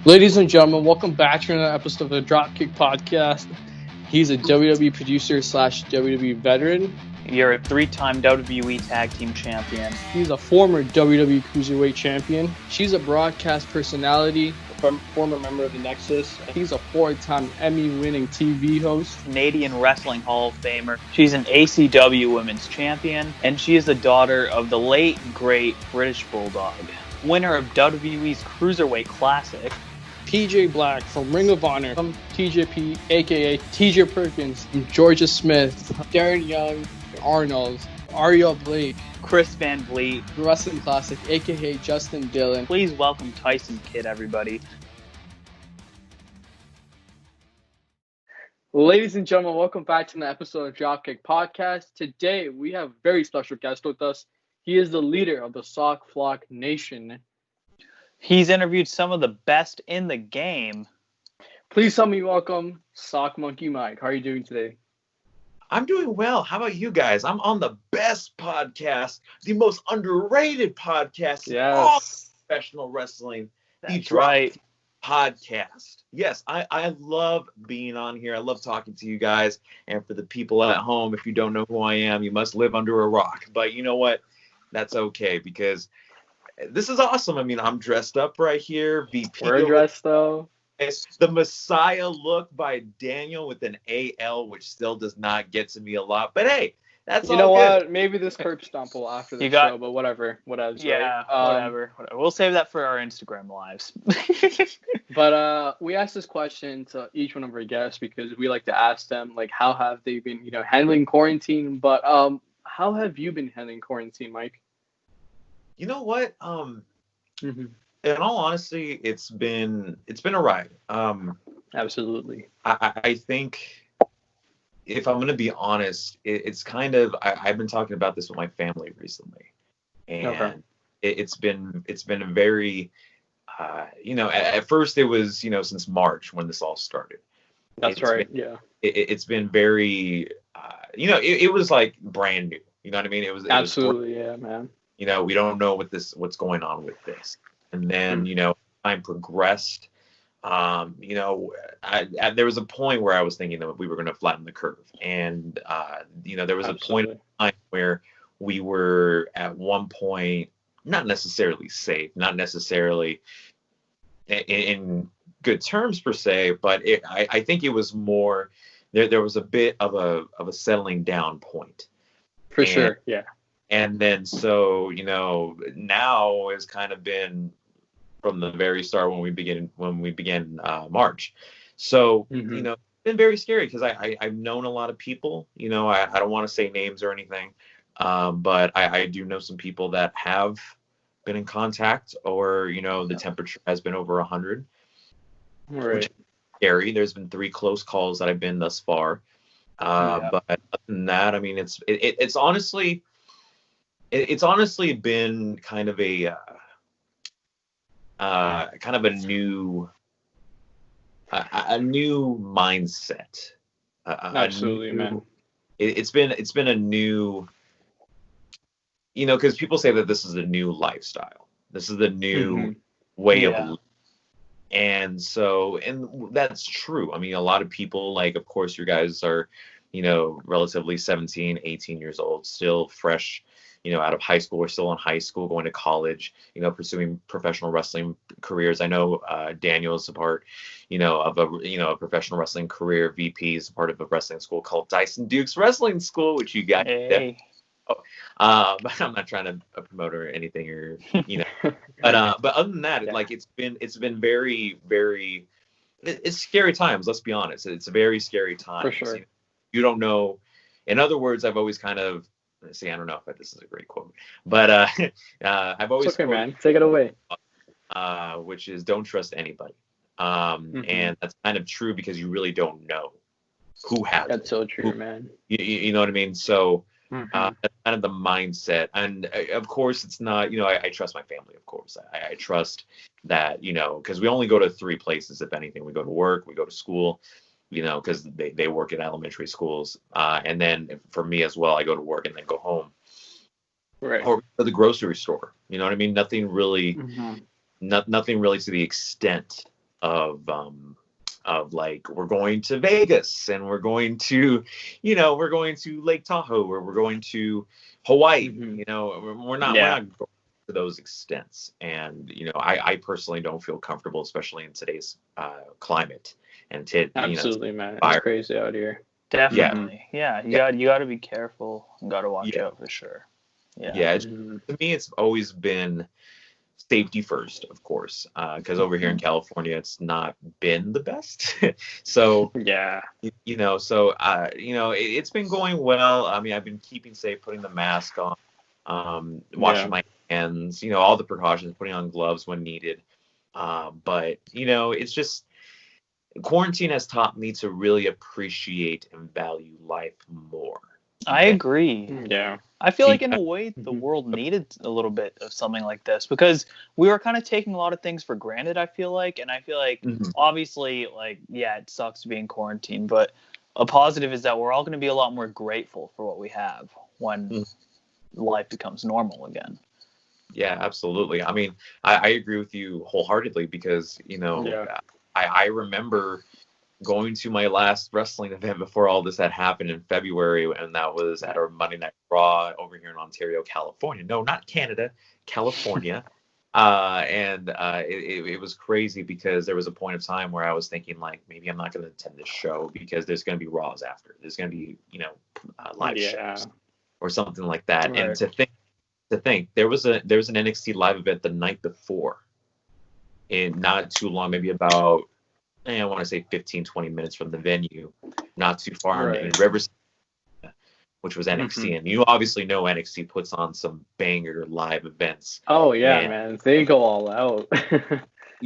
Ladies and gentlemen, welcome back to another episode of the DropKick Podcast. He's a WWE producer slash WWE veteran. You're a three-time WWE Tag Team Champion. He's a former WWE Cruiserweight Champion. She's a broadcast personality, former member of the Nexus. He's a four-time Emmy-winning TV host. Canadian Wrestling Hall of Famer. She's an ACW Women's Champion, and she is the daughter of the late, great British Bulldog. Winner of WWE's Cruiserweight Classic. TJ Black from Ring of Honor, TJP, aka TJ Perkins, Georgia Smith, Darren Young, Arnold, Ariel Blake, Chris Van Vliet, Wrestling Classic, aka Justin Dillon. Please welcome Tyson Kidd, everybody. Ladies and gentlemen, welcome back to an episode of DropKick Podcast. Today we have a very special guest with us. He is the leader of the Sock Flock Nation. He's interviewed some of the best in the game. Please help me welcome Sock Monkey Mike. How are you doing today? I'm doing well. How about you guys? I'm on the best podcast, the most underrated podcast in all professional wrestling. That's right. Podcast. Yes, I love being on here. I love talking to you guys. And for the people at home, if you don't know who I am, you must live under a rock. But you know what? That's okay because this is awesome. I mean, I'm dressed up right here. VP. We're dressed though. It's the Messiah look by Daniel with an AL, which still does not get to me a lot. But hey, that's all good. You know what? Maybe this curb stomp will after the show, but whatever. Yeah, right? Whatever. We'll save that for our Instagram lives. But we asked this question to each one of our guests because we like to ask them, like, how have they been, handling quarantine? But how have you been handling quarantine, Mike? You know what? In all honesty, it's been a ride. Absolutely. I think if I'm going to be honest, it's kind of I've been talking about this with my family recently, and it's been a very at first it was since March when this all started. That's right. It's been very it was like brand new. You know what I mean? It was absolutely man. We don't know what's going on with this. And then, time progressed. There was a point where I was thinking that we were going to flatten the curve. And, there was a point in time where we were at one point, not necessarily safe, not necessarily in good terms per se, but I think it was more, there was a bit of a settling down point. For sure, yeah. And then, so, now has kind of been from the very start when we began March. So, it's been very scary because I've known a lot of people, I don't want to say names or anything, but I do know some people that have been in contact or, the temperature has been over 100. Right. Which is scary. There's been 3 close calls that I've been thus far. But other than that, I mean, it's honestly been kind of a new mindset. Absolutely, man. It's been a new, because people say that this is a new lifestyle. This is the new way of living. And so, and that's true. I mean, a lot of people, like, of course, you guys are, relatively 17, 18 years old, still fresh, out of high school or still in high school, going to college, pursuing professional wrestling careers. I know Daniel is a part, of a professional wrestling career. VP is a part of a wrestling school called Dyson Dukes Wrestling School, which you got. Hey. But I'm not trying to promote or anything or, but other than that, like it's been very, very, it's scary times. Let's be honest. It's a very scary time. For sure. You don't know. In other words, I've always kind of, I don't know if this is a great quote, but I've always it's okay, man. Take it away. Which is don't trust anybody. And that's kind of true because you really don't know who has That's so true, man. You know what I mean? So that's kind of the mindset. And of course it's not, I trust my family, of course. I trust that, because we only go to 3 places, if anything. We go to work, we go to school, because they work in elementary schools. And then for me as well, I go to work and then go home. Right. Or to the grocery store. You know what I mean? Nothing really, nothing really to the extent of like, we're going to Vegas and we're going to Lake Tahoe, or we're going to Hawaii. We're not going to those extents. And I personally don't feel comfortable, especially in today's climate. And absolutely, man, it's crazy out here. Definitely, yeah. You got to be careful. You got to watch out for sure. Yeah. To me, it's always been safety first, of course, because over here in California, it's not been the best. So it's been going well. I mean, I've been keeping safe, putting the mask on, washing my hands, all the precautions, putting on gloves when needed. But it's just, quarantine has taught me to really appreciate and value life more. I agree. Yeah. I feel like in a way the world needed a little bit of something like this, because we were kind of taking a lot of things for granted, I feel like. And I feel like obviously, like, it sucks to be in quarantine, but a positive is that we're all going to be a lot more grateful for what we have when life becomes normal again. Yeah, absolutely. I mean, I agree with you wholeheartedly, because, I remember going to my last wrestling event before all this had happened in February, and that was at our Monday Night Raw over here in Ontario, California. No, not Canada, California. It was crazy, because there was a point of time where I was thinking, like, maybe I'm not going to attend this show because there's going to be Raws after. There's going to be, live shows or something like that. Right. And to think there was an NXT live event the night before, and not too long, maybe about, I want to say 15, 20 minutes from the venue, not too far in Riverside, which was NXT. And you obviously know NXT puts on some banger live events. Oh, yeah, man. They go all out.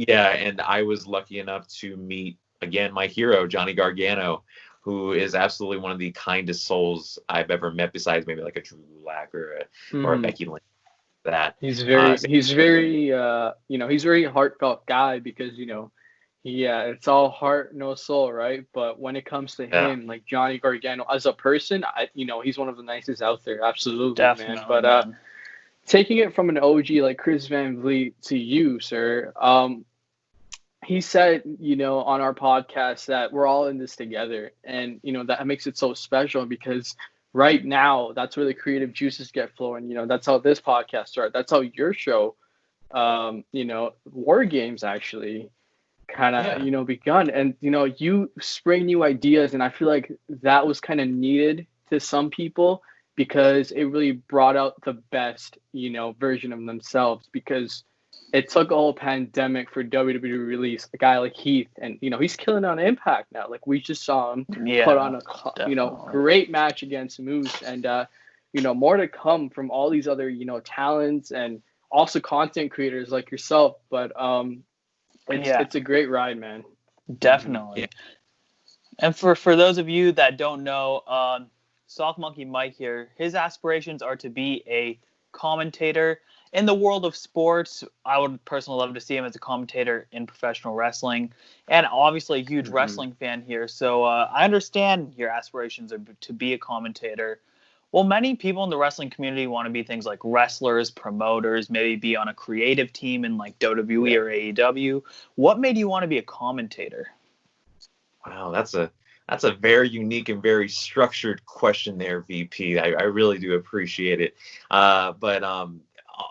And I was lucky enough to meet, again, my hero, Johnny Gargano, who is absolutely one of the kindest souls I've ever met, besides maybe like a Drew Gulak or a Becky Lynch. That he's very heartfelt guy, because it's all heart, no soul, right? But when it comes to him, like Johnny Gargano as a person, he's one of the nicest out there. Absolutely, definitely, man. But taking it from an OG like Chris Van Vliet to you, sir, he said, on our podcast that we're all in this together, and that makes it so special, because right now that's where the creative juices get flowing. That's how this podcast started. That's how your show, War Games, actually kind of begun. And you spring new ideas, and I feel like that was kind of needed to some people, because it really brought out the best version of themselves, because it took a whole pandemic for WWE to release a guy like Heath, and he's killing on Impact now. Like, we just saw him put on a great match against Moose, and more to come from all these other talents, and also content creators like yourself. But it's a great ride, man. Definitely. And for those of you that don't know, Soft Monkey Mike here, his aspirations are to be a commentator in the world of sports. I would personally love to see him as a commentator in professional wrestling, and obviously a huge wrestling fan here. So I understand your aspirations are to be a commentator. Well, many people in the wrestling community want to be things like wrestlers, promoters, maybe be on a creative team in like WWE or AEW. What made you want to be a commentator? Wow, that's a very unique and very structured question there, VP. I really do appreciate it. But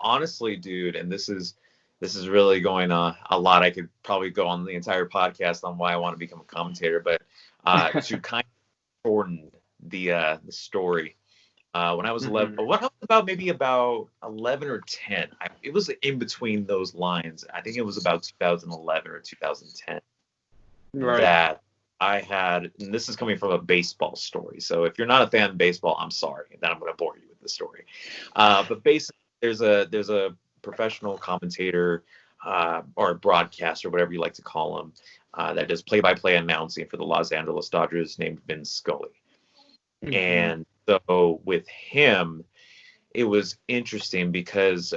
honestly, dude, and this is really going a lot. I could probably go on the entire podcast on why I want to become a commentator, but to kind of shorten the story. When I was 11, about 11 or 10, it was in between those lines. I think it was about 2011 or 2010 that I had, and this is coming from a baseball story. So if you're not a fan of baseball, I'm sorry, then I'm going to bore you with the story. But basically, there's a professional commentator or a broadcaster, whatever you like to call him, that does play-by-play announcing for the Los Angeles Dodgers, named Vin Scully. And so with him, it was interesting because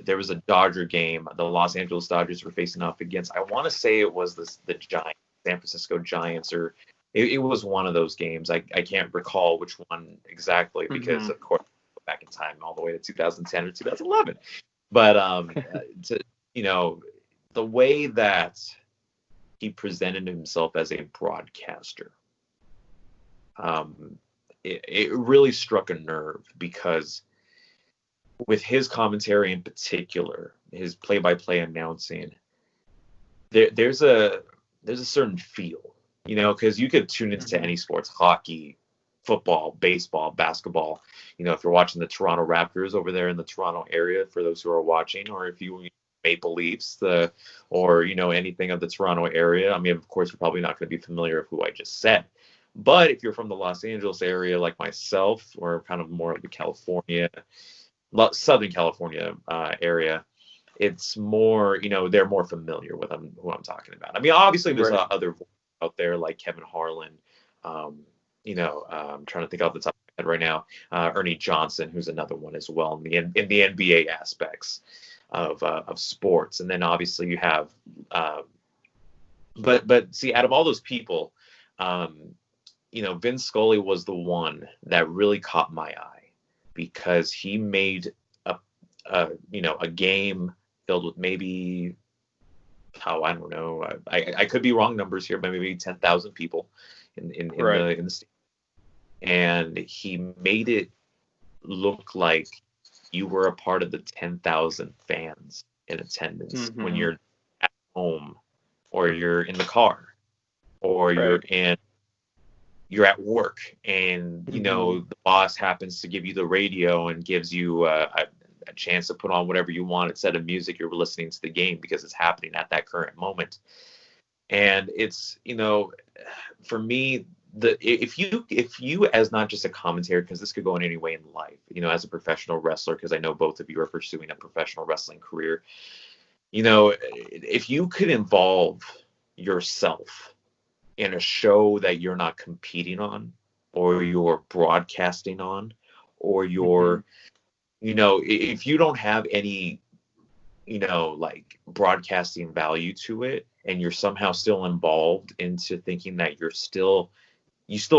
there was a Dodger game. The Los Angeles Dodgers were facing off against, I want to say it was the Giants, San Francisco Giants, or it was one of those games. I can't recall which one exactly, because of course, back in time all the way to 2010 or 2011. But the way that he presented himself as a broadcaster. It really struck a nerve because with his commentary in particular, his play-by-play announcing, there's a certain feel, because you could tune into any sports, hockey, football, baseball, basketball. If you're watching the Toronto Raptors over there in the Toronto area, for those who are watching, or if you Maple Leafs, or anything of the Toronto area. I mean, of course, you're probably not going to be familiar with who I just said. But if you're from the Los Angeles area, like myself, or kind of more of the Southern California area, it's more, they're more familiar with who I'm talking about. I mean, obviously, there's other voices out there like Kevin Harlan. I'm trying to think off the top of my head right now. Ernie Johnson, who's another one as well in the NBA aspects of sports. And then obviously you have, but see, out of all those people, Vince Scully was the one that really caught my eye because he made a game filled with maybe, I don't know, I could be wrong numbers here, but maybe 10,000 people in the state. And he made it look like you were a part of the 10,000 fans in attendance when you're at home, or you're in the car, or you're at work, and the boss happens to give you the radio and gives you a chance to put on whatever you want instead of music. You're listening to the game because it's happening at that current moment. And it's, for me, if you as not just a commentator, because this could go in any way in life, as a professional wrestler, because I know both of you are pursuing a professional wrestling career, if you could involve yourself in a show that you're not competing on, or you're broadcasting on, or you're, if you don't have any, like broadcasting value to it, and you're somehow still involved into thinking that you still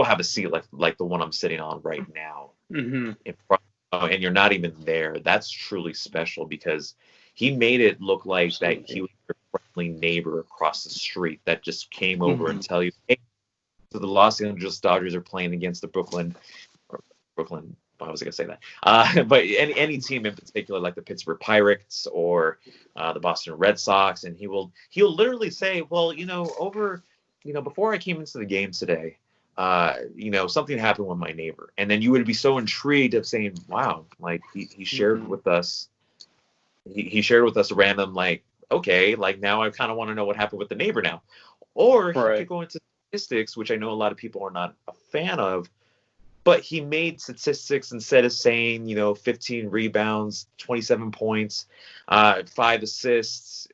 have a seat like the one I'm sitting on right now, in front, and you're not even there, that's truly special, because he made it look like that he was your friendly neighbor across the street that just came over and tell you, hey, so the Los Angeles Dodgers are playing against the Brooklyn. Why was I going to say that? But any team in particular, like the Pittsburgh Pirates or the Boston Red Sox, and he'll literally say, well, before I came into the game today, something happened with my neighbor, and then you would be so intrigued of saying, wow, like he shared with us, he shared with us a random, like, okay, like now I kind of want to know what happened with the neighbor now, or he could go into statistics, which I know a lot of people are not a fan of. But he made statistics instead of saying, 15 rebounds, 27 points, 5 assists,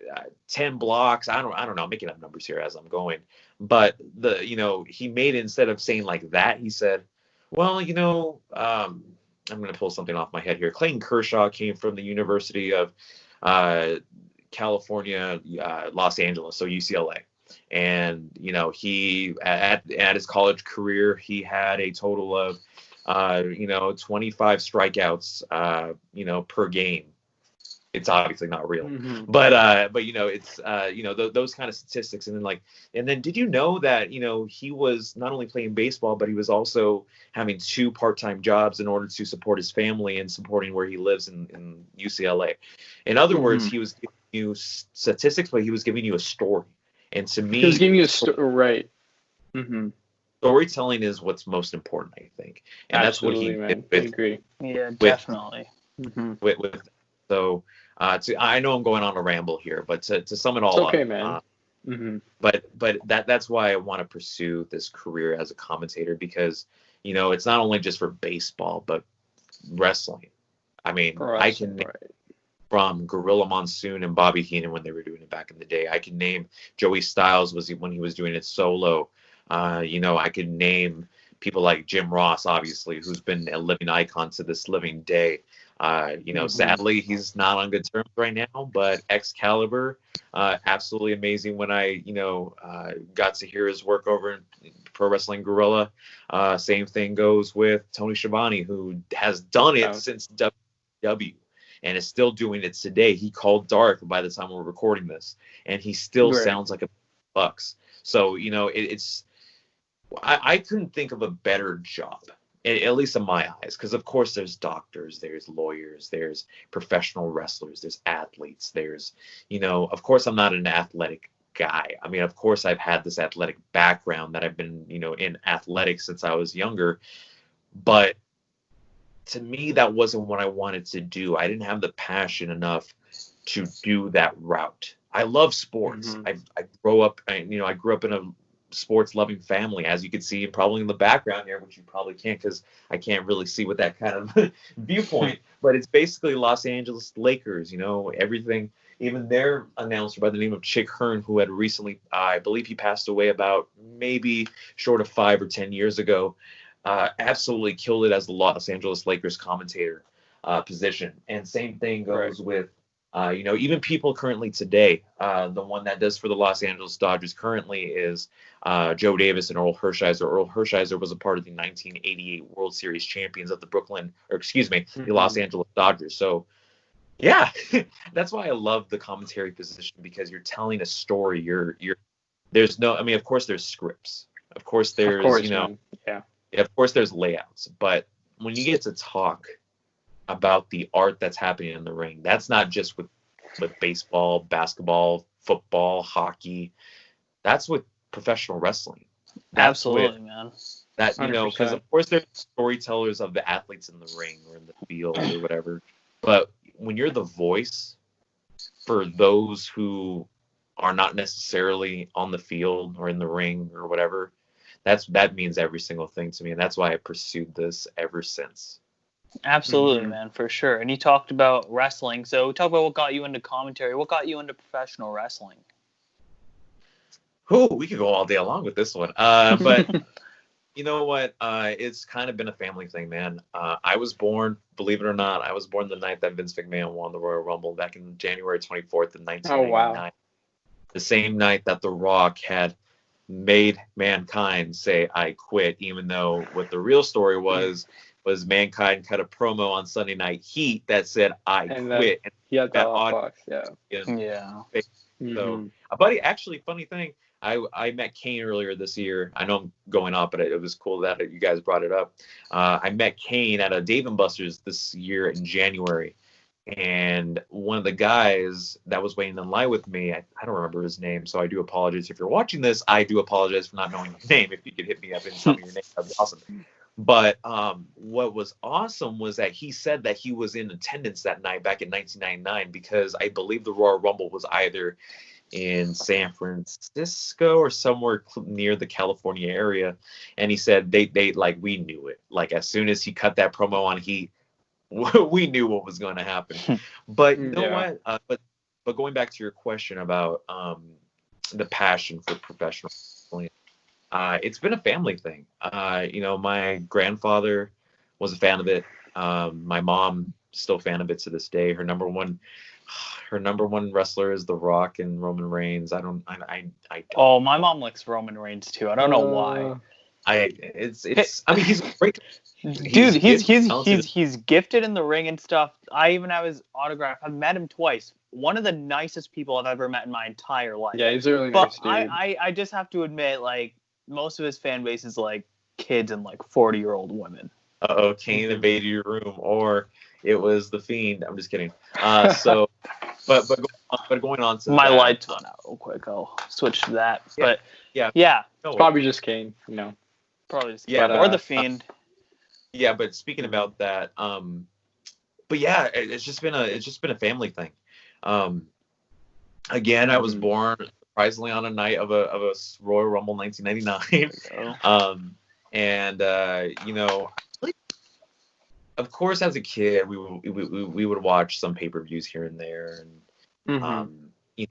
10 blocks. I don't know. I'm making up numbers here as I'm going. But he made it, instead of saying like that, he said, well, I'm going to pull something off my head here. Clayton Kershaw came from the University of California, Los Angeles, so UCLA. And he at his college career, he had a total of 25 strikeouts per game. It's obviously not real, but it's those kind of statistics. And then did you know that he was not only playing baseball, but he was also having 2 part-time jobs in order to support his family and supporting where he lives in UCLA. In other words, he was giving you statistics, but he was giving you a story. And to me, he was giving you a story, right? Storytelling is what's most important, I think, and absolutely, that's what he did. I agree. Yeah, definitely. So, I know I'm going on a ramble here, but to sum it all up, okay, man. But that's why I want to pursue this career as a commentator, because it's not only just for baseball, but wrestling. I mean, I can. From Gorilla Monsoon and Bobby Heenan when they were doing it back in the day. I can name Joey Styles when he was doing it solo. I could name people like Jim Ross, obviously, who's been a living icon to this living day. Sadly, he's not on good terms right now, but Excalibur, absolutely amazing when I, got to hear his work over in Pro Wrestling Guerrilla. Same thing goes with Tony Schiavone, who has done it since WW. And is still doing it today. He called Dark by the time we're recording this, and he still sounds like bucks. So, it's I couldn't think of a better job, at least in my eyes, because of course there's doctors, there's lawyers, there's professional wrestlers, there's athletes, there's, of course I'm not an athletic guy. I mean, of course I've had this athletic background that I've been, in athletics since I was younger, but to me, that wasn't what I wanted to do. I didn't have the passion enough to do that route. I love sports. I grew up in a sports loving family, as you can see probably in the background here, which you probably can't because I can't really see with that kind of viewpoint, but it's basically Los Angeles Lakers, everything. Even their announcer by the name of Chick Hearn, who had recently, I believe he passed away about maybe short of 5 or 10 years ago, absolutely killed it as the Los Angeles Lakers commentator position. And same thing goes with, even people currently today. The one that does for the Los Angeles Dodgers currently is Joe Davis and Earl Hershiser. Earl Hershiser was a part of the 1988 World Series champions of the Los Angeles Dodgers. So, yeah, that's why I love the commentary position, because you're telling a story. Of course there's scripts. Of course there's, of course there's layouts. But when you get to talk about the art that's happening in the ring, that's not just with baseball, basketball, football, hockey. That's with professional wrestling. Absolutely, man. That, because of course there's storytellers of the athletes in the ring or in the field or whatever. But when you're the voice for those who are not necessarily on the field or in the ring or whatever, that means every single thing to me. And that's why I pursued this ever since. Absolutely, man, for sure. And you talked about wrestling. So talk about what got you into commentary. What got you into professional wrestling? Oh, we could go all day long with this one. But you know what? It's kind of been a family thing, man. I was born, believe it or not, the night that Vince McMahon won the Royal Rumble back in January 24th of 1999. Oh, wow. The same night that The Rock had made Mankind say, "I quit," even though what the real story was Mankind cut a promo on Sunday Night Heat that said, "I quit." And he had that box, yeah. So, buddy, actually, funny thing, I met Kane earlier this year. I know I'm going off, but it was cool that you guys brought it up. I met Kane at a Dave & Buster's this year in January. And one of the guys that was waiting in line with me, I don't remember his name, so I do apologize. If you're watching this, I do apologize for not knowing your name. If you could hit me up and tell me your name, that'd be awesome. But what was awesome was that he said that he was in attendance that night back in 1999, because I believe the Royal Rumble was either in San Francisco or somewhere near the California area. And he said they we knew it. Like, as soon as he cut that promo on Heat, we knew what was going to happen. But you know what? But going back to your question about the passion for professional wrestling, it's been a family thing. My grandfather was a fan of it. My mom still a fan of it to this day. Her number one wrestler is The Rock and Roman Reigns. I don't. Oh, my mom likes Roman Reigns too. I don't know why. I mean, he's great. Dude, he's gifted in the ring and stuff. I even have his autograph. I've met him twice. One of the nicest people I've ever met in my entire life. Yeah, he's a really nice dude. I just have to admit, like, most of his fan base is like kids and like 40-year-old women. Kane invaded your room, or it was the Fiend. I'm just kidding. But going on to my lights went out real quick. I'll switch to that. Yeah. It's probably just Kane. Probably just Kane. Or the Fiend. Yeah, but speaking about that, but yeah, it's just been a family thing. Again, I was born surprisingly on a night of a Royal Rumble 1999. Of course, as a kid, we would watch some pay-per-views here and there, and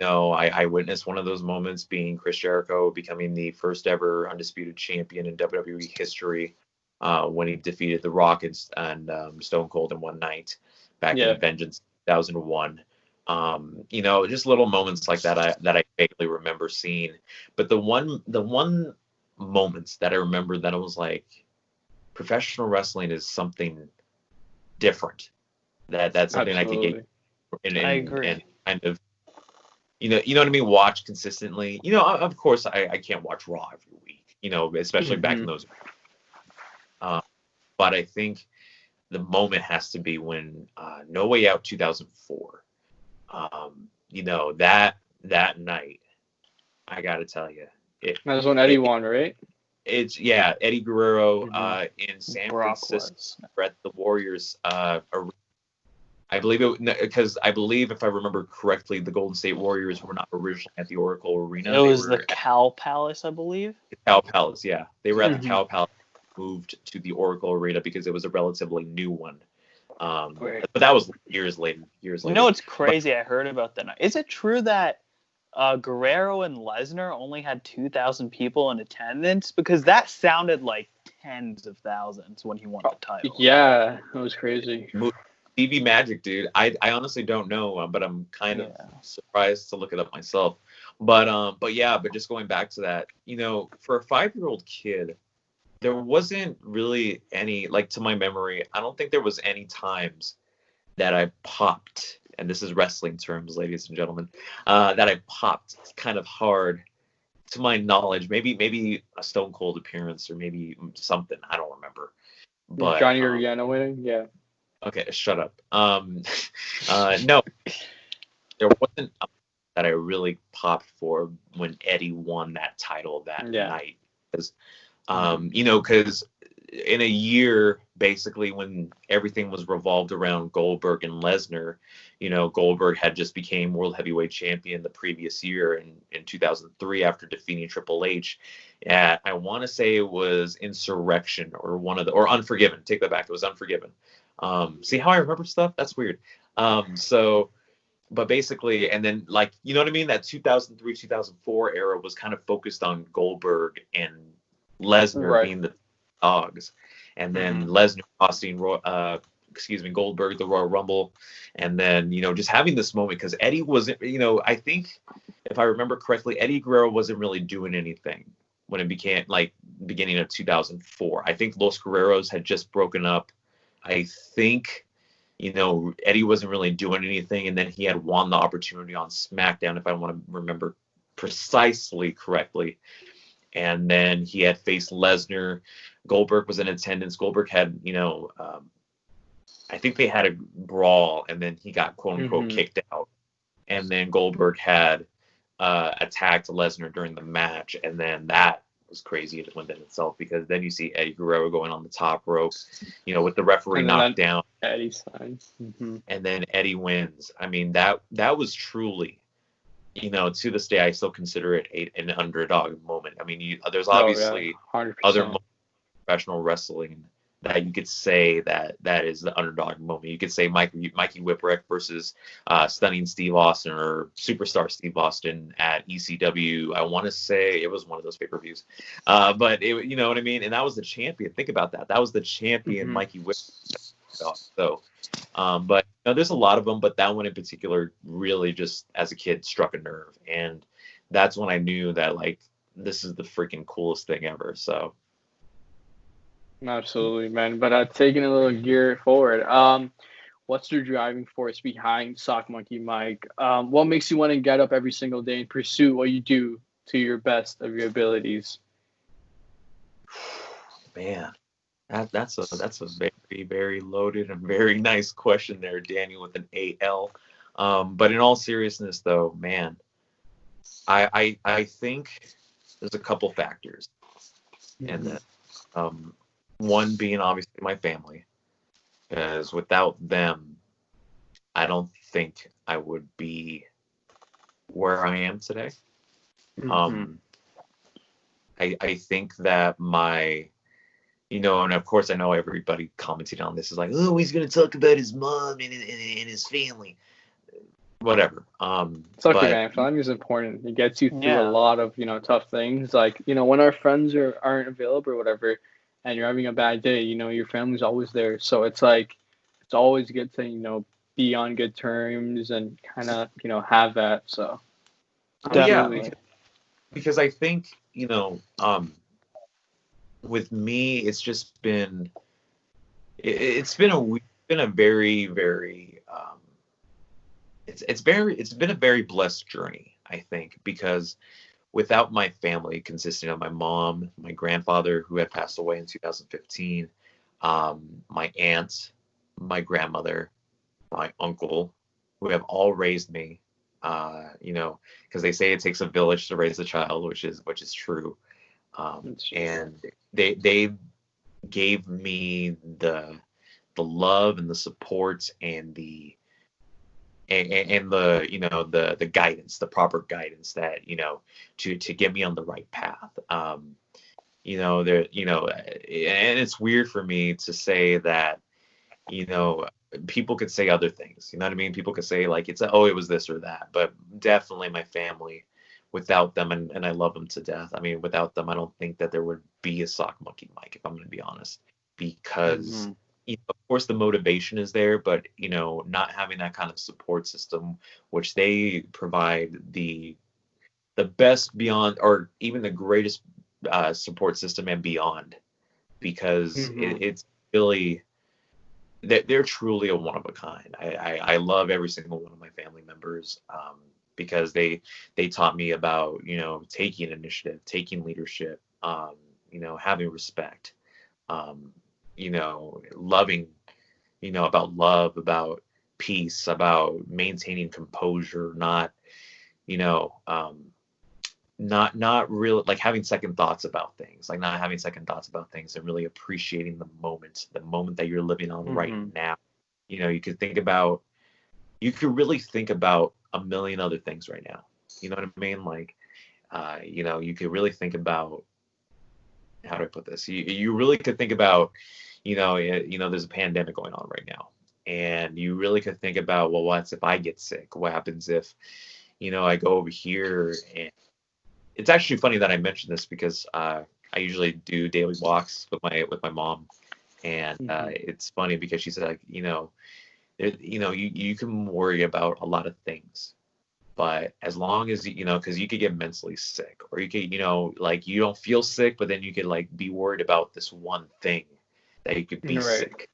I witnessed one of those moments being Chris Jericho becoming the first ever undisputed champion in WWE history, when he defeated The Rock and Stone Cold in one night back in Vengeance 2001. Just little moments like that I vaguely remember seeing. But the one moments that I remember that I was like, professional wrestling is something different. That's something Absolutely. I could get in. I agree. And kind of you know what I mean, watch consistently. You know, of course, I can't watch Raw every week. You know, especially back in those. But I think the moment has to be when No Way Out 2004. You know, that night, I got to tell you, that was when Eddie won, right? It's Eddie Guerrero in San Francisco at the Warriors. I believe because I believe, if I remember correctly, the Golden State Warriors were not originally at the Oracle Arena. It was the Cal Palace, I believe. The Cal Palace, yeah. They were at the Cal Palace, moved to the Oracle Arena because it was a relatively new one. But that was years later. You know what's crazy? I heard about that. Is it true that Guerrero and Lesnar only had 2,000 people in attendance? Because that sounded like tens of thousands when he won the title. Yeah, it was crazy. TV magic, dude. I honestly don't know, but I'm kind of surprised to look it up myself. But just going back to that, you know, for a 5-year-old kid, there wasn't really any, like, to my memory, I don't think there was any times that I popped, and this is wrestling terms, ladies and gentlemen, that I popped kind of hard, to my knowledge. Maybe a Stone Cold appearance or maybe something. I don't remember. But Johnny Gargano winning, yeah. Okay, shut up. No, there wasn't that I really popped for when Eddie won that title that night. Because, you know, because in a year, basically, when everything was revolved around Goldberg and Lesnar, you know, Goldberg had just became World Heavyweight Champion the previous year in 2003 after defeating Triple H. I want to say it was Insurrection or Unforgiven. Take that back. It was Unforgiven. See how I remember stuff? That's weird. But basically, and then, like, you know what I mean? That 2003, 2004 era was kind of focused on Goldberg and Lesnar being the dogs. And then Lesnar costing Goldberg the Royal Rumble. And then, you know, just having this moment because Eddie wasn't, you know, I think if I remember correctly, Eddie Guerrero wasn't really doing anything when it became, like, beginning of 2004. I think Los Guerreros had just broken up. I think, you know, Eddie wasn't really doing anything, and then he had won the opportunity on SmackDown, if I want to remember precisely correctly. And then he had faced Lesnar. Goldberg was in attendance. Goldberg had, you know, I think they had a brawl, and then he got quote unquote kicked out. And then Goldberg had attacked Lesnar during the match, and then that was crazy within itself, because then you see Eddie Guerrero going on the top rope, you know, with the referee knocked down. Eddie signs. And then Eddie wins. I mean, that was truly, you know, to this day, I still consider it an underdog moment. I mean, there's obviously other moments in professional wrestling that you could say that is the underdog moment. You could say Mikey Whipwreck versus Stunning Steve Austin or Superstar Steve Austin at ECW. I want to say it was one of those pay-per-views. But, you know what I mean? And that was the champion. Think about that. That was the champion, Mikey Whipwreck. So, but, you know, there's a lot of them, but that one in particular really just, as a kid, struck a nerve. And that's when I knew that, like, this is the freaking coolest thing ever. So. Absolutely, man. But taking a little gear forward, what's the driving force behind Sock Monkey Mike? What makes you want to get up every single day and pursue what you do to your best of your abilities? Man, that's a very, very loaded and very nice question there, Daniel, with an AL. But in all seriousness, though, man, I think there's a couple factors, and that. One being obviously my family, because without them, I don't think I would be where I am today. I think that my, you know, and of course I know everybody commenting on this is like, oh, he's going to talk about his mom and his family. Whatever. It's okay, man. Family is important. It gets you through a lot of, you know, tough things. Like, you know, when our friends aren't available or whatever, and you're having a bad day, you know, your family's always there. So it's like, it's always good to, you know, be on good terms and kind of, you know, have that. So, yeah, because I think, you know, with me, it's just been, it's been a very, very, it's been a very blessed journey, I think, because without my family consisting of my mom, my grandfather who had passed away in 2015, my aunt, my grandmother, my uncle, who have all raised me, because they say it takes a village to raise a child, which is true. And they gave me the love and the support and the the guidance, the proper guidance that to get me on the right path. And it's weird for me to say that people could say other things. You know what I mean? People could say like it was this or that, but definitely my family. Without them, and I love them to death. I mean, without them, I don't think that there would be a Sock Monkey Mike, if I'm going to be honest, because of course the motivation is there, but not having that kind of support system, which they provide the best beyond, or even the greatest support system and beyond, because it's really they're truly a one of a kind. I love every single one of my family members. Because they taught me about taking initiative, taking leadership, having respect, loving, about love, about peace, about maintaining composure, not really like having second thoughts about things, and really appreciating the moment that you're living on right now. You could really think about a million other things right now. You know what I mean? Like, you could really think about, how do I put this? You really could think about, there's a pandemic going on right now, and you really could think about, well, what's if I get sick? What happens if, I go over here? And it's actually funny that I mentioned this because I usually do daily walks with my mom, and it's funny because she said, like, you can worry about a lot of things, but as long as because you could get mentally sick, or you could like you don't feel sick, but then you could like be worried about this one thing that you could be sick.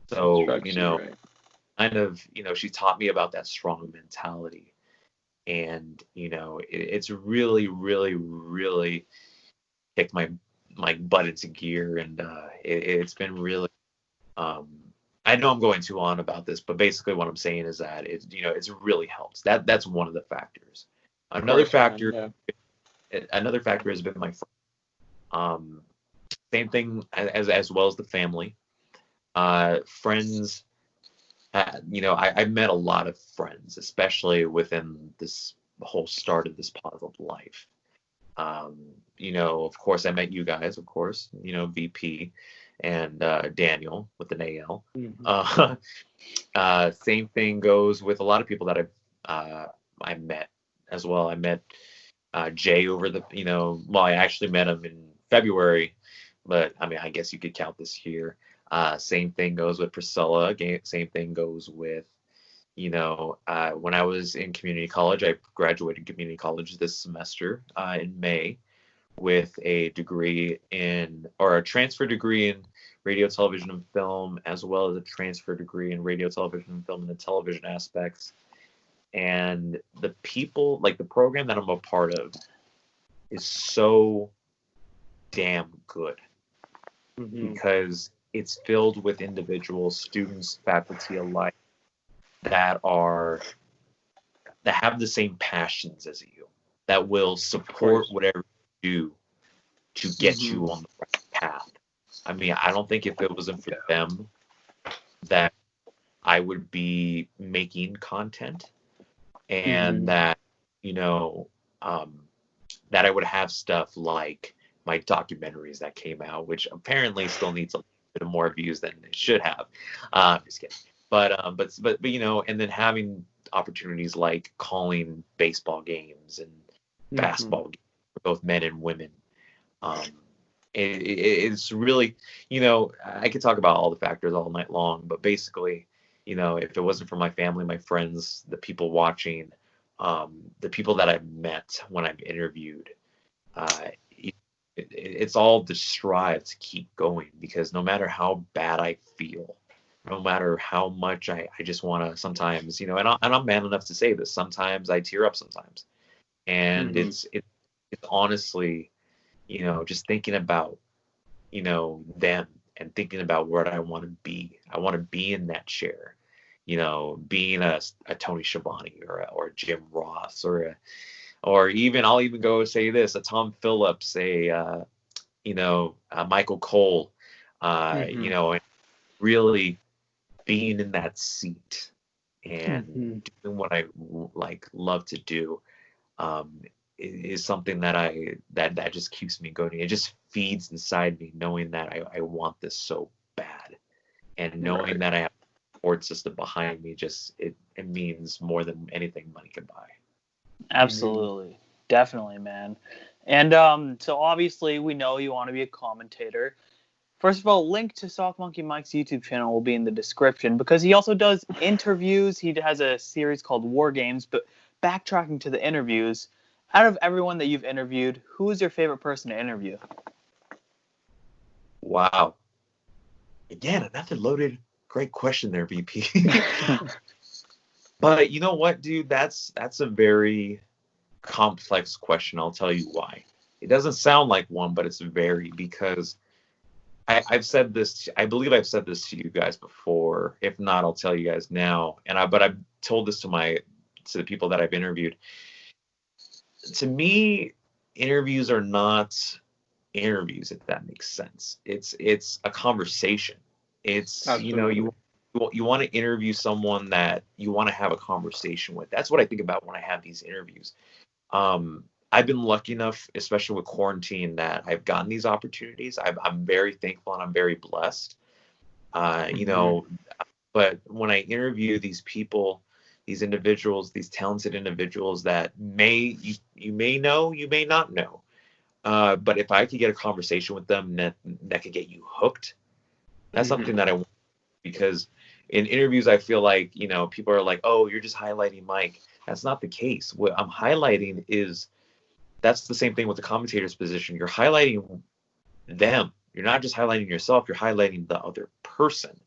So kind of she taught me about that strong mentality, and it's really really really kicked my butt into gear, and it's been really I know I'm going too on about this, but basically what I'm saying is that it's really helps. That's one of the factors. Another factor has been my friends. Same thing as well as the family. Friends. I met a lot of friends, especially within this whole start of this positive life. Of course, I met you guys. Of course, VP. And Daniel with an AL. Same thing goes with a lot of people that I met as well. I met Jay over I actually met him in February, but I mean, I guess you could count this year. Same thing goes with Priscilla. Same thing goes with, when I was in community college, I graduated community college this semester in May, with a transfer degree in radio, television, and film, as well as a transfer degree in radio, television, and film, and the television aspects. And the people, like the program that I'm a part of, is so damn good because it's filled with individuals, students, faculty alike, that have the same passions as you, that will support whatever you do to get you on the right path. I mean, I don't think if it wasn't for them that I would be making content, and that that I would have stuff like my documentaries that came out, which apparently still needs a bit more views than it should have. Just kidding. But and then having opportunities like calling baseball games and basketball games for both men and women. It's really, I could talk about all the factors all night long, but basically, if it wasn't for my family, my friends, the people watching, the people that I've met when I've interviewed, it's all the strive to keep going, because no matter how bad I feel, no matter how much I just want to sometimes, and I'm man enough to say this. Sometimes I tear up sometimes. And it's honestly, just thinking about, them and thinking about what I want to be. I want to be in that chair, being a Tony Schiavone or a Jim Ross or even I'll even go say this, a Tom Phillips, a Michael Cole, and really being in that seat and doing what I love to do. Is something that just keeps me going. It just feeds inside me, knowing that I want this so bad, and knowing that I have a support system behind me. Just it means more than anything money can buy. Absolutely, definitely, man. And so obviously we know you want to be a commentator. First of all, link to Sock Monkey Mike's YouTube channel will be in the description, because he also does interviews. He has a series called War Games. But backtracking to the interviews, out of everyone that you've interviewed, who is your favorite person to interview? Wow. Again, another loaded, great question there, BP. But you know what, dude? That's a very complex question. I'll tell you why. It doesn't sound like one, but it's very, because I've said this. I believe I've said this to you guys before. If not, I'll tell you guys now. But I've told this to the people that I've interviewed. To me, interviews are not interviews, if that makes sense. It's a conversation. It's Absolutely. You want to interview someone that you want to have a conversation with. That's what I think about when I have these interviews. I've been lucky enough, especially with quarantine, that I've gotten these opportunities. I'm very thankful and I'm very blessed. But when I interview these people, these individuals, these talented individuals that you may know, you may not know. But if I could get a conversation with them that could get you hooked, that's something that I want. Because in interviews, I feel like, people are like, oh, you're just highlighting Mike. That's not the case. What I'm highlighting that's the same thing with the commentator's position. You're highlighting them. You're not just highlighting yourself. You're highlighting the other person.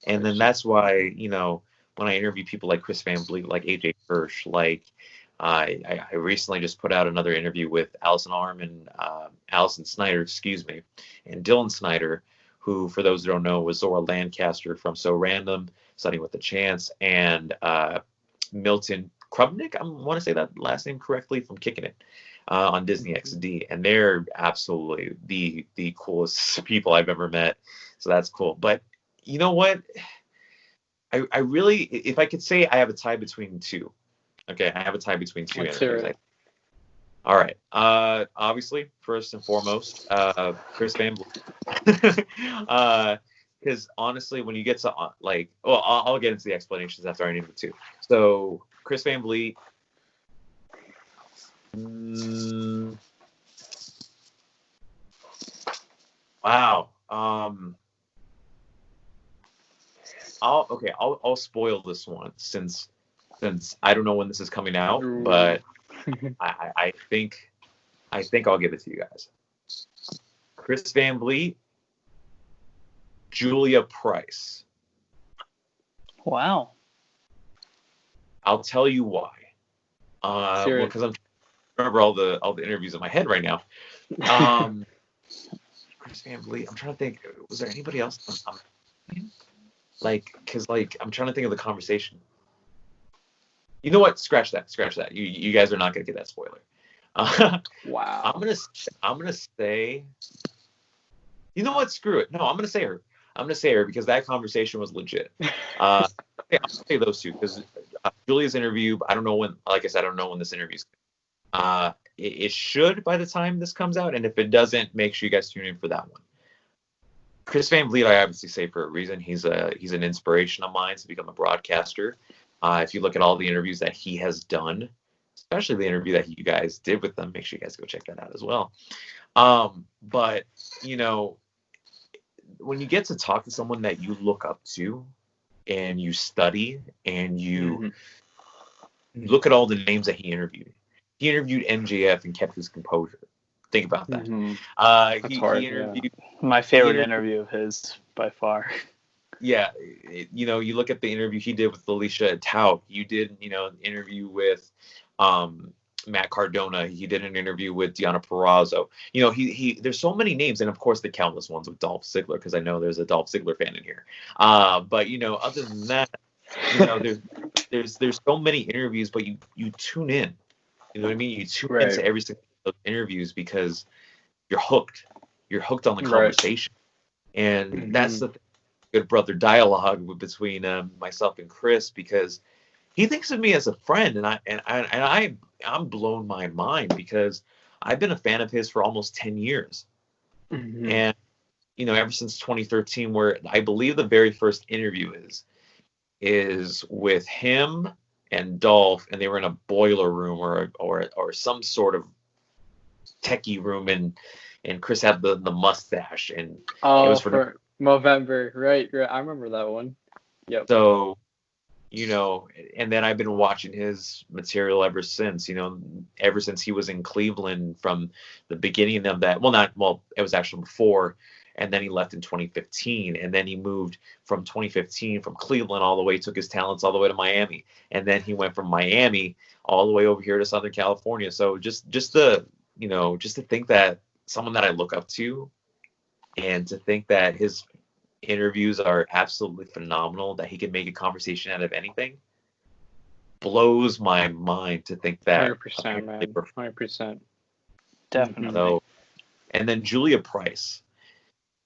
And then that's why, when I interview people like Chris Van Vliet, like AJ Hirsch, I recently just put out another interview with Allison Snyder, and Dylan Snyder, who, for those who don't know, was Zora Lancaster from So Random, Studying with a Chance, and Milton Krupnick, I want to say that last name correctly, from Kicking It on Disney XD. And they're absolutely the coolest people I've ever met. So that's cool. But you know what? I really, if I could say I have a tie between two. Okay, I have a tie between two interviews. All right. Obviously, first and foremost, Chris Van Vliet. Because honestly, when you get to I'll get into the explanations after I name the two. So Chris Van Vliet. Wow. I'll spoil this one since I don't know when this is coming out, but I think I'll give it to you guys. Chris Van Vliet, Julia Price. Wow. I'll tell you why. Because I'm trying to remember all the interviews in my head right now. Chris Van Vliet. I'm trying to think. Was there anybody else? Because I'm trying to think of the conversation. You know what? Scratch that. You guys are not gonna get that spoiler. Wow. I'm gonna say. You know what? Screw it. No, I'm gonna say her because that conversation was legit. I'm gonna say those two because Julia's interview. I don't know when. Like I said, I don't know when this interview's. It should by the time this comes out, and if it doesn't, make sure you guys tune in for that one. Chris Van Vliet, I obviously say for a reason. He's an inspiration of mine to become a broadcaster. If you look at all the interviews that he has done, especially the interview that you guys did with them, make sure you guys go check that out as well. But when you get to talk to someone that you look up to and you study and you look at all the names that he interviewed MJF and kept his composure. Think about that. He interviewed my favorite interview of his by far. Yeah, you look at the interview he did with Alicia Tout. You did, an interview with Matt Cardona. He did an interview with Deanna Purrazzo. He there's so many names, and of course the countless ones with Dolph Ziggler, because I know there's a Dolph Ziggler fan in here. But other than that, there's so many interviews, but you tune in. You know what I mean? You tune into every single of those interviews because you're hooked. You're hooked on the conversation, and that's the good brother dialogue between myself and Chris, because he thinks of me as a friend, and I'm blown my mind because I've been a fan of his for almost 10 years. And ever since 2013, where I believe the very first interview is with him and Dolph, and they were in a boiler room or some sort of techie room, and Chris had the mustache, and it was for Movember, right? I remember that one. Yep. So, and then I've been watching his material ever since. Ever since he was in Cleveland from the beginning of that. It was actually before, and then he left in 2015, and then he moved from 2015 from Cleveland all the way, took his talents all the way to Miami, and then he went from Miami all the way over here to Southern California. So just to think that someone that I look up to, and to think that his interviews are absolutely phenomenal, that he can make a conversation out of anything, blows my mind to think that. 100%, man. 100%. Definitely. So, and then Julia Price.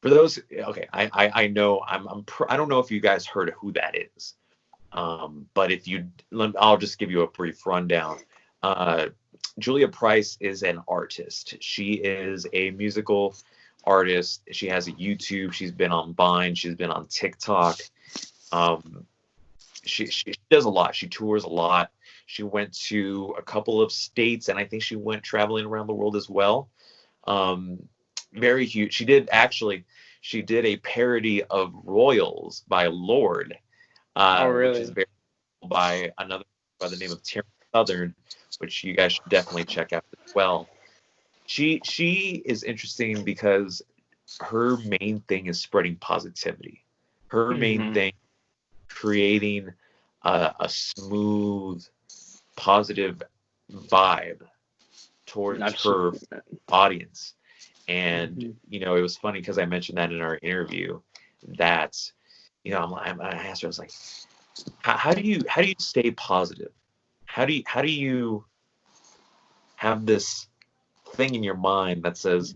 For those, okay, I know I don't know if you guys heard of who that is, but I'll just give you a brief rundown. Julia Price is an artist. She is a musical artist. She has a YouTube. She's been on Vine. She's been on TikTok. She does a lot. She tours a lot. She went to a couple of states, and I think she went traveling around the world as well. Very huge. She did a parody of Royals by Lorde. Really? Which is very by another by the name of Terrence Southern, which you guys should definitely check out as well. She is interesting because her main thing is spreading positivity. Her main thing, creating a smooth, positive vibe towards her audience. And it was funny because I mentioned that in our interview that I asked her, I was like, how do you stay positive? How do you have this thing in your mind that says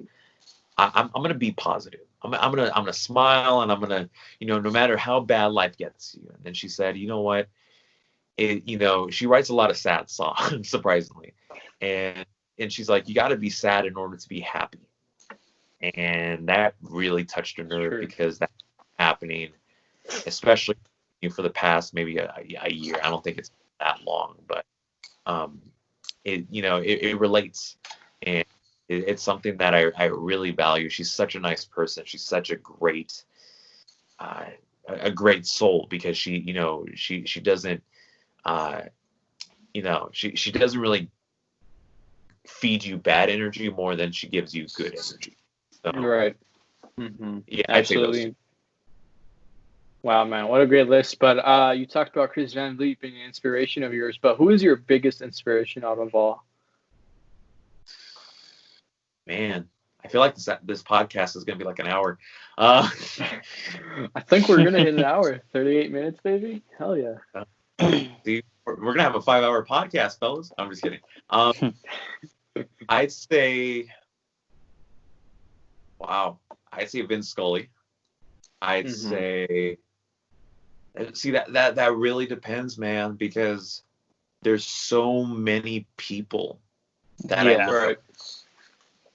I'm gonna be positive. I'm gonna smile, and I'm gonna no matter how bad life gets you. And then she said, you know what? She writes a lot of sad songs, surprisingly, and she's like, you got to be sad in order to be happy. And that really touched her nerve because that's happening, especially for the past maybe a year. I don't think it's that long, but it relates, and it's something that I really value. She's such a nice person. She's such a great soul, because she doesn't she doesn't really feed you bad energy more than she gives you good energy. So, right. Yeah, absolutely. Wow, man, what a great list. But you talked about Chris Van Vliet being an inspiration of yours, but who is your biggest inspiration out of all? Man, I feel like this podcast is going to be like an hour. I think we're going to hit an hour. 38 minutes, baby. Hell yeah. See, we're going to have a 5-hour podcast, fellas. I'm just kidding. I'd say Vince Scully. I'd say, see, that really depends, man, because there's so many people that I look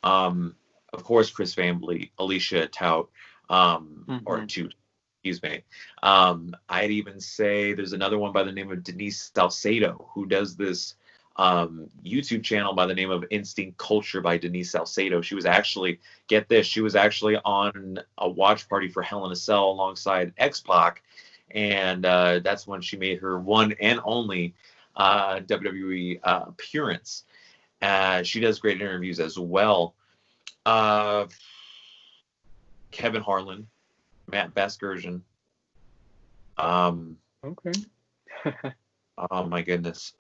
up. Of course, Chris Van Vliet, Alicia Tout, or Toot, excuse me. I'd even say there's another one by the name of Denise Salcedo, who does this YouTube channel by the name of Instinct Culture by Denise Salcedo. She was actually, get this, she was actually on a watch party for Hell in a Cell alongside X-Pac, and that's when she made her one and only WWE appearance. She does great interviews as well. Kevin Harlan, Matt Vasgersian, Okay. Oh my goodness.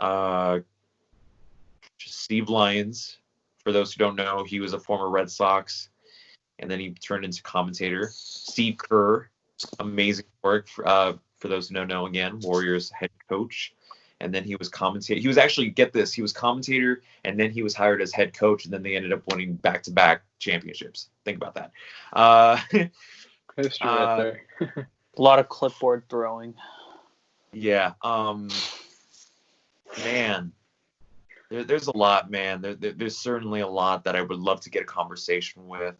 Steve Lyons. For those who don't know, he was a former Red Sox, and then he turned into commentator. Steve Kerr, amazing work. For those who don't know, again, Warriors head coach, and then he was commentator. He was actually, get this, he was commentator, and then he was hired as head coach, and then they ended up winning back-to-back championships. Think about that. History right there. A lot of clipboard throwing. Yeah. Man, there's a lot, man. There's certainly a lot that I would love to get a conversation with.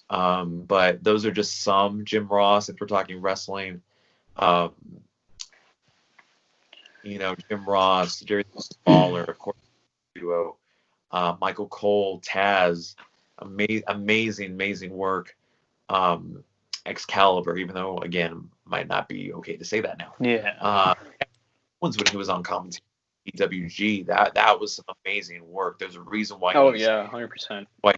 But those are just some. Jim Ross, if we're talking wrestling. Jim Ross, Jerry Lawler, of course, duo. Michael Cole, Taz, amazing work. Excalibur, even though, again, might not be okay to say that now. Yeah. When he was on commentary, PWG, that was some amazing work. There's a reason why. Oh yeah, 100%. Why,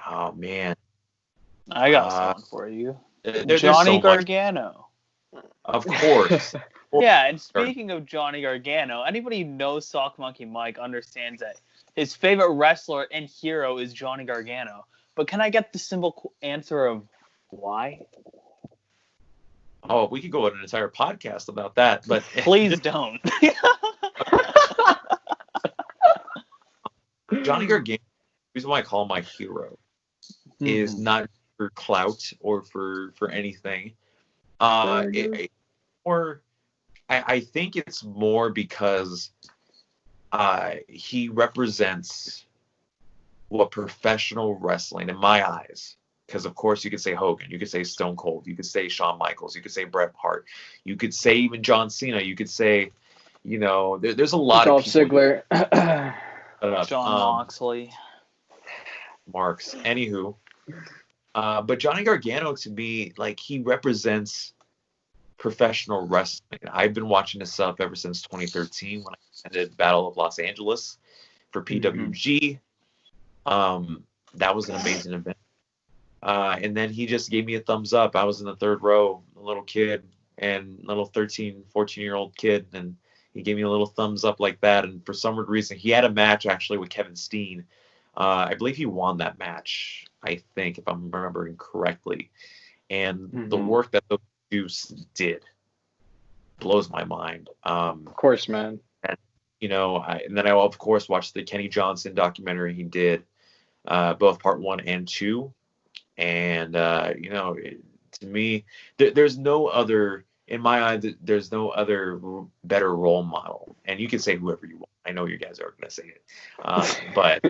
oh man, I got someone for you. There's Johnny so much. Gargano. Of course. Yeah, and speaking of Johnny Gargano, anybody who knows Sock Monkey Mike understands that his favorite wrestler and hero is Johnny Gargano. But can I get the simple answer of why? Oh, we could go on an entire podcast about that, but please don't. Johnny Gargano, the reason why I call him my hero is not for clout or for anything. I think it's more because he represents what professional wrestling, in my eyes, because of course you could say Hogan, you could say Stone Cold, you could say Shawn Michaels, you could say Bret Hart, you could say even John Cena, you could say, there's a lot of people. Ziggler. John Moxley. Marks. Anywho. But Johnny Gargano, to me, like, he represents professional wrestling. I've been watching this stuff ever since 2013 when I attended Battle of Los Angeles for PWG. That was an amazing event. And then he just gave me a thumbs up. I was in the third row, a little kid, and little 13, 14-year-old kid, and he gave me a little thumbs up like that. And for some weird reason, he had a match actually with Kevin Steen. I believe he won that match, I think, if I'm remembering correctly. And the work that those two did blows my mind. Of course, man. And, and then I, of course, watched the Kenny Johnson documentary he did, both part 1 and 2. And, to me, there's no other, in my eye, there's no other better role model. And you can say whoever you want. I know you guys are going to say it. But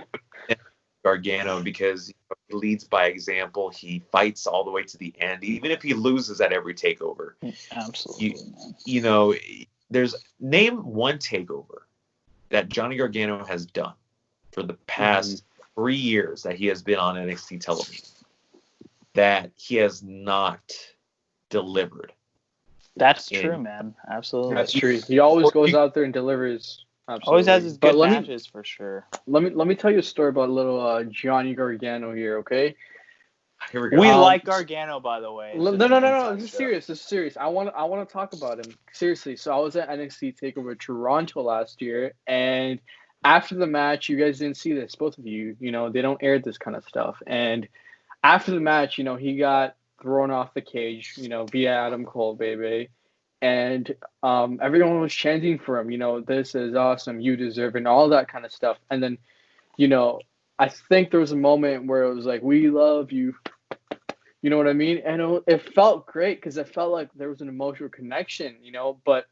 Gargano, because he leads by example. He fights all the way to the end, even if he loses at every takeover. Absolutely. There's name one takeover that Johnny Gargano has done for the past 3 years that he has been on NXT television that he has not delivered. That's true, man. Absolutely. That's true. He always goes out there and delivers. Absolutely. Always has his good matches for sure. Let me tell you a story about little Johnny Gargano here, okay? Here we go. We like Gargano, by the way. No. This is serious. This is serious. I want to talk about him seriously. So I was at NXT Takeover Toronto last year, and after the match, you guys didn't see this, both of you. They don't air this kind of stuff. And after the match, he got thrown off the cage, via Adam Cole, baby. And everyone was chanting for him, this is awesome, you deserve it, and all that kind of stuff. And then, I think there was a moment where it was like, we love you. You know what I mean? And it felt great because it felt like there was an emotional connection, but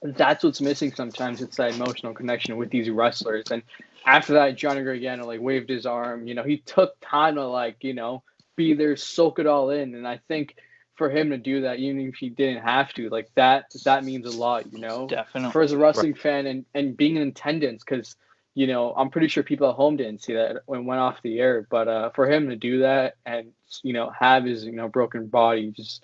that's what's missing sometimes. It's that emotional connection with these wrestlers. And after that, Johnny Gargano, waved his arm. He took time to, be there, soak it all in. And I think for him to do that, even if he didn't have to, that means a lot, Definitely. For as a wrestling fan and being in attendance, because, I'm pretty sure people at home didn't see that when it went off the air. But for him to do that and, have his, broken body, just,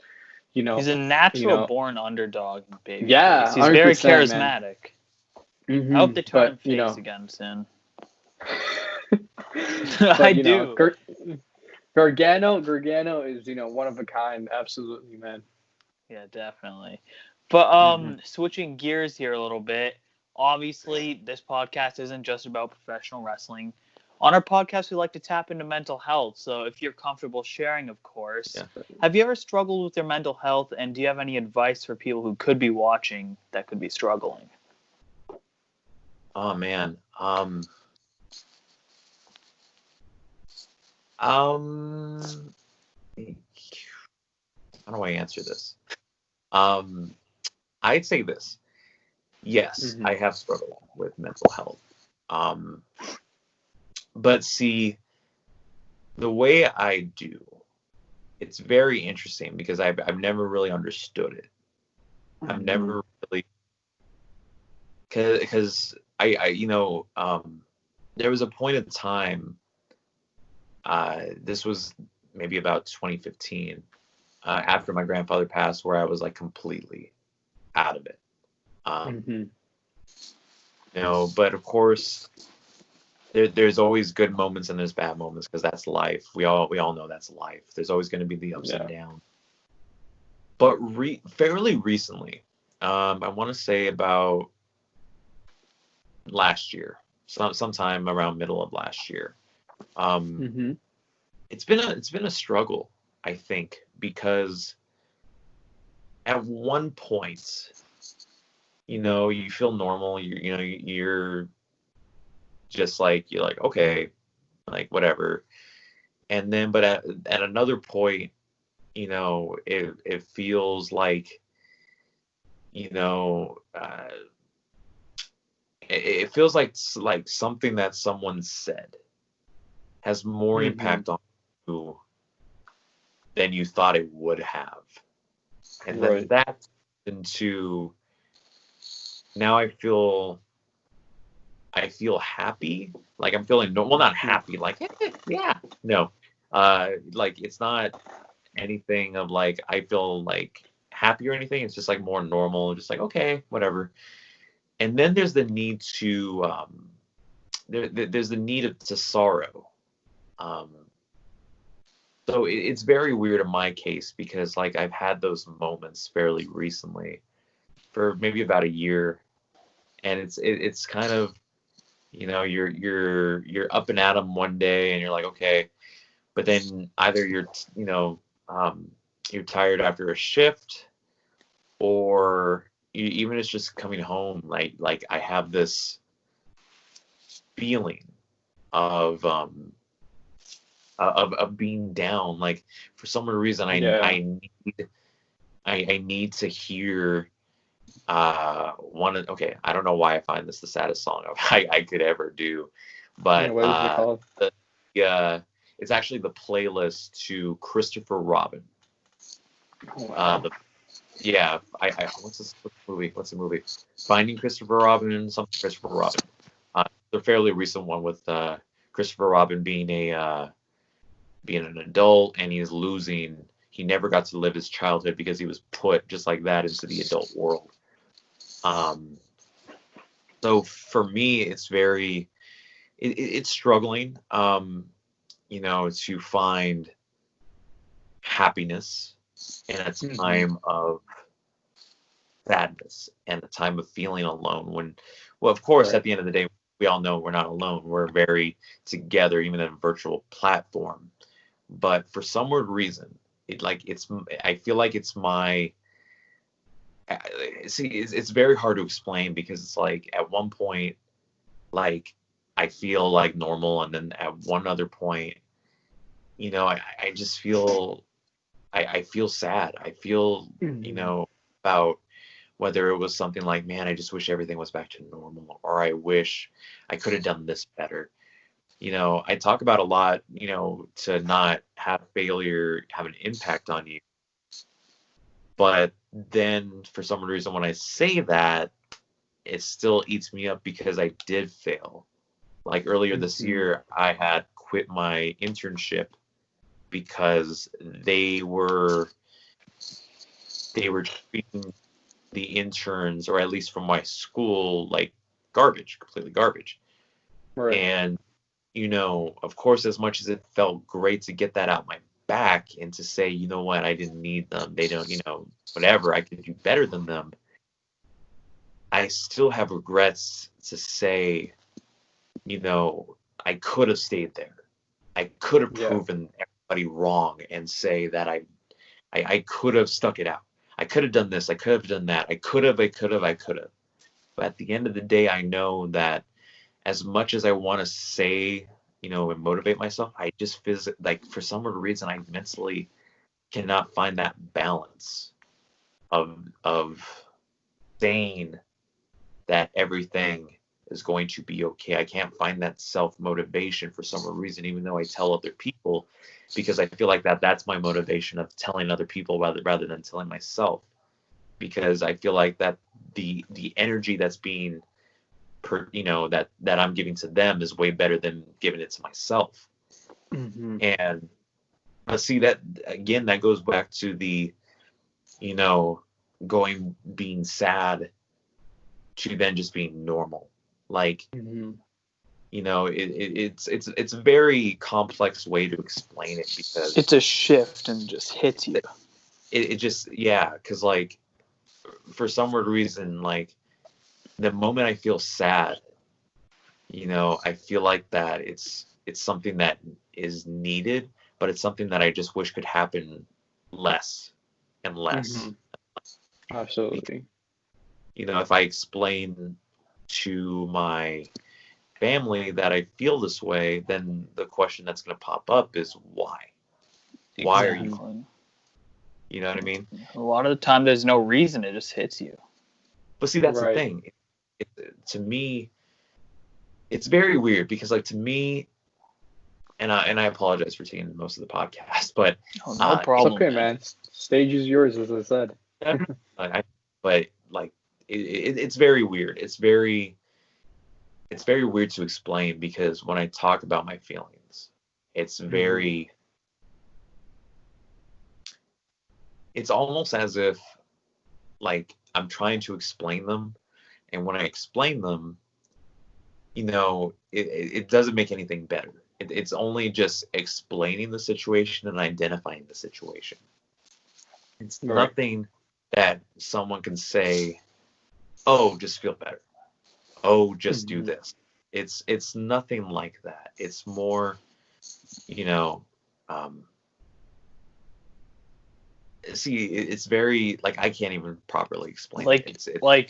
he's a natural born underdog, baby. Yeah. He's very charismatic. I hope they turn him face again soon. But, I do. Gargano is, one of a kind. Absolutely, man. Yeah, definitely. But switching gears here a little bit. Obviously, this podcast isn't just about professional wrestling. On our podcast, we like to tap into mental health. So if you're comfortable sharing, of course. Yeah. Have you ever struggled with your mental health, and do you have any advice for people who could be watching that could be struggling? Oh, man. How do I answer this? I'd say this. Yes, I have struggled with mental health. But see, the way I do, it's very interesting because I've never really understood it. I've never really, because there was a point in time, this was maybe about 2015, after my grandfather passed, where I was like completely out of it. But of course, there's always good moments and there's bad moments because that's life. We all know that's life. There's always going to be the ups and downs. But fairly recently, I want to say about last year, sometime around middle of last year. It's been a struggle, I think, because at one point, you feel normal. You're just like, you're like, okay, like whatever. And then, but at another point, it feels like, it feels like something that someone said has more impact on you than you thought it would have. And then that's into, now I feel happy. Like I'm feeling not happy. Like, no. Like it's not anything of like, I feel like happy or anything. It's just like more normal. Just like, okay, whatever. And then there's the need to, there's the need to sorrow. So it's very weird in my case because like I've had those moments fairly recently for maybe about a year, and it's kind of, you're up and at 'em one day and you're like, okay, but then either you're tired after a shift, or even it's just coming home, like I have this feeling of being down. Like for some reason, I need to hear okay, I don't know why I find this the saddest song I could ever do, but what is it called? It's actually the playlist to Christopher Robin. Oh, wow. What's the movie? Finding Christopher Robin, something Christopher Robin. The fairly recent one with Christopher Robin being an adult, and he never got to live his childhood because he was put just like that into the adult world. So for me, it's it's struggling, to find happiness in a time of sadness and a time of feeling alone. Of course, at the end of the day, we all know we're not alone. We're very together, even in a virtual platform. But for some weird reason, I feel like it's my. See, it's very hard to explain because it's like at one point, like I feel like normal, and then at one other point, I just feel, I feel sad. I feel, about whether it was something like, man, I just wish everything was back to normal, or I wish I could have done this better. I talk about a lot, to not have failure have an impact on you. But then for some reason, when I say that, it still eats me up because I did fail. Like earlier this year, I had quit my internship because they were treating the interns, or at least from my school, like garbage, completely garbage. Right. And, of course, as much as it felt great to get that out my back and to say, you know what, I didn't need them. They don't, whatever, I could do better than them. I still have regrets to say, I could have stayed there. I could have proven everybody wrong and say that I could have stuck it out. I could have done this. I could have done that. I could have. But at the end of the day, I know that as much as I want to say, and motivate myself, I just for some reason, I mentally cannot find that balance of saying that everything is going to be okay. I can't find that self-motivation for some reason, even though I tell other people, because I feel like that's my motivation of telling other people rather than telling myself, because I feel like that the energy that's being that I'm giving to them is way better than giving it to myself. Mm-hmm. And see, that again, that goes back to the being sad to then just being normal. Like, mm-hmm. It's a very complex way to explain it, because it's a shift and just hits you. It just, because like for some weird reason, like the moment I feel sad, I feel like that it's something that is needed, but it's something that I just wish could happen less and less. Mm-hmm. Absolutely. If I explain to my family that I feel this way, then the question that's going to pop up is why? Exactly. Why are you? You know what I mean? A lot of the time, there's no reason. It just hits you. But see, that's the thing. To me, it's very weird, because like to me, and I apologize for taking most of the podcast, but no problem. It's okay, man. Stage is yours, as I said. But like it's very weird. It's very weird to explain, because when I talk about my feelings, it's very it's almost as if like I'm trying to explain them, and when I explain them, it doesn't make anything better. It's only just explaining the situation and identifying the situation. It's nothing that someone can say, oh, just feel better. Oh, just do this. It's nothing like that. It's more, see, it's very, like, I can't even properly explain it. It's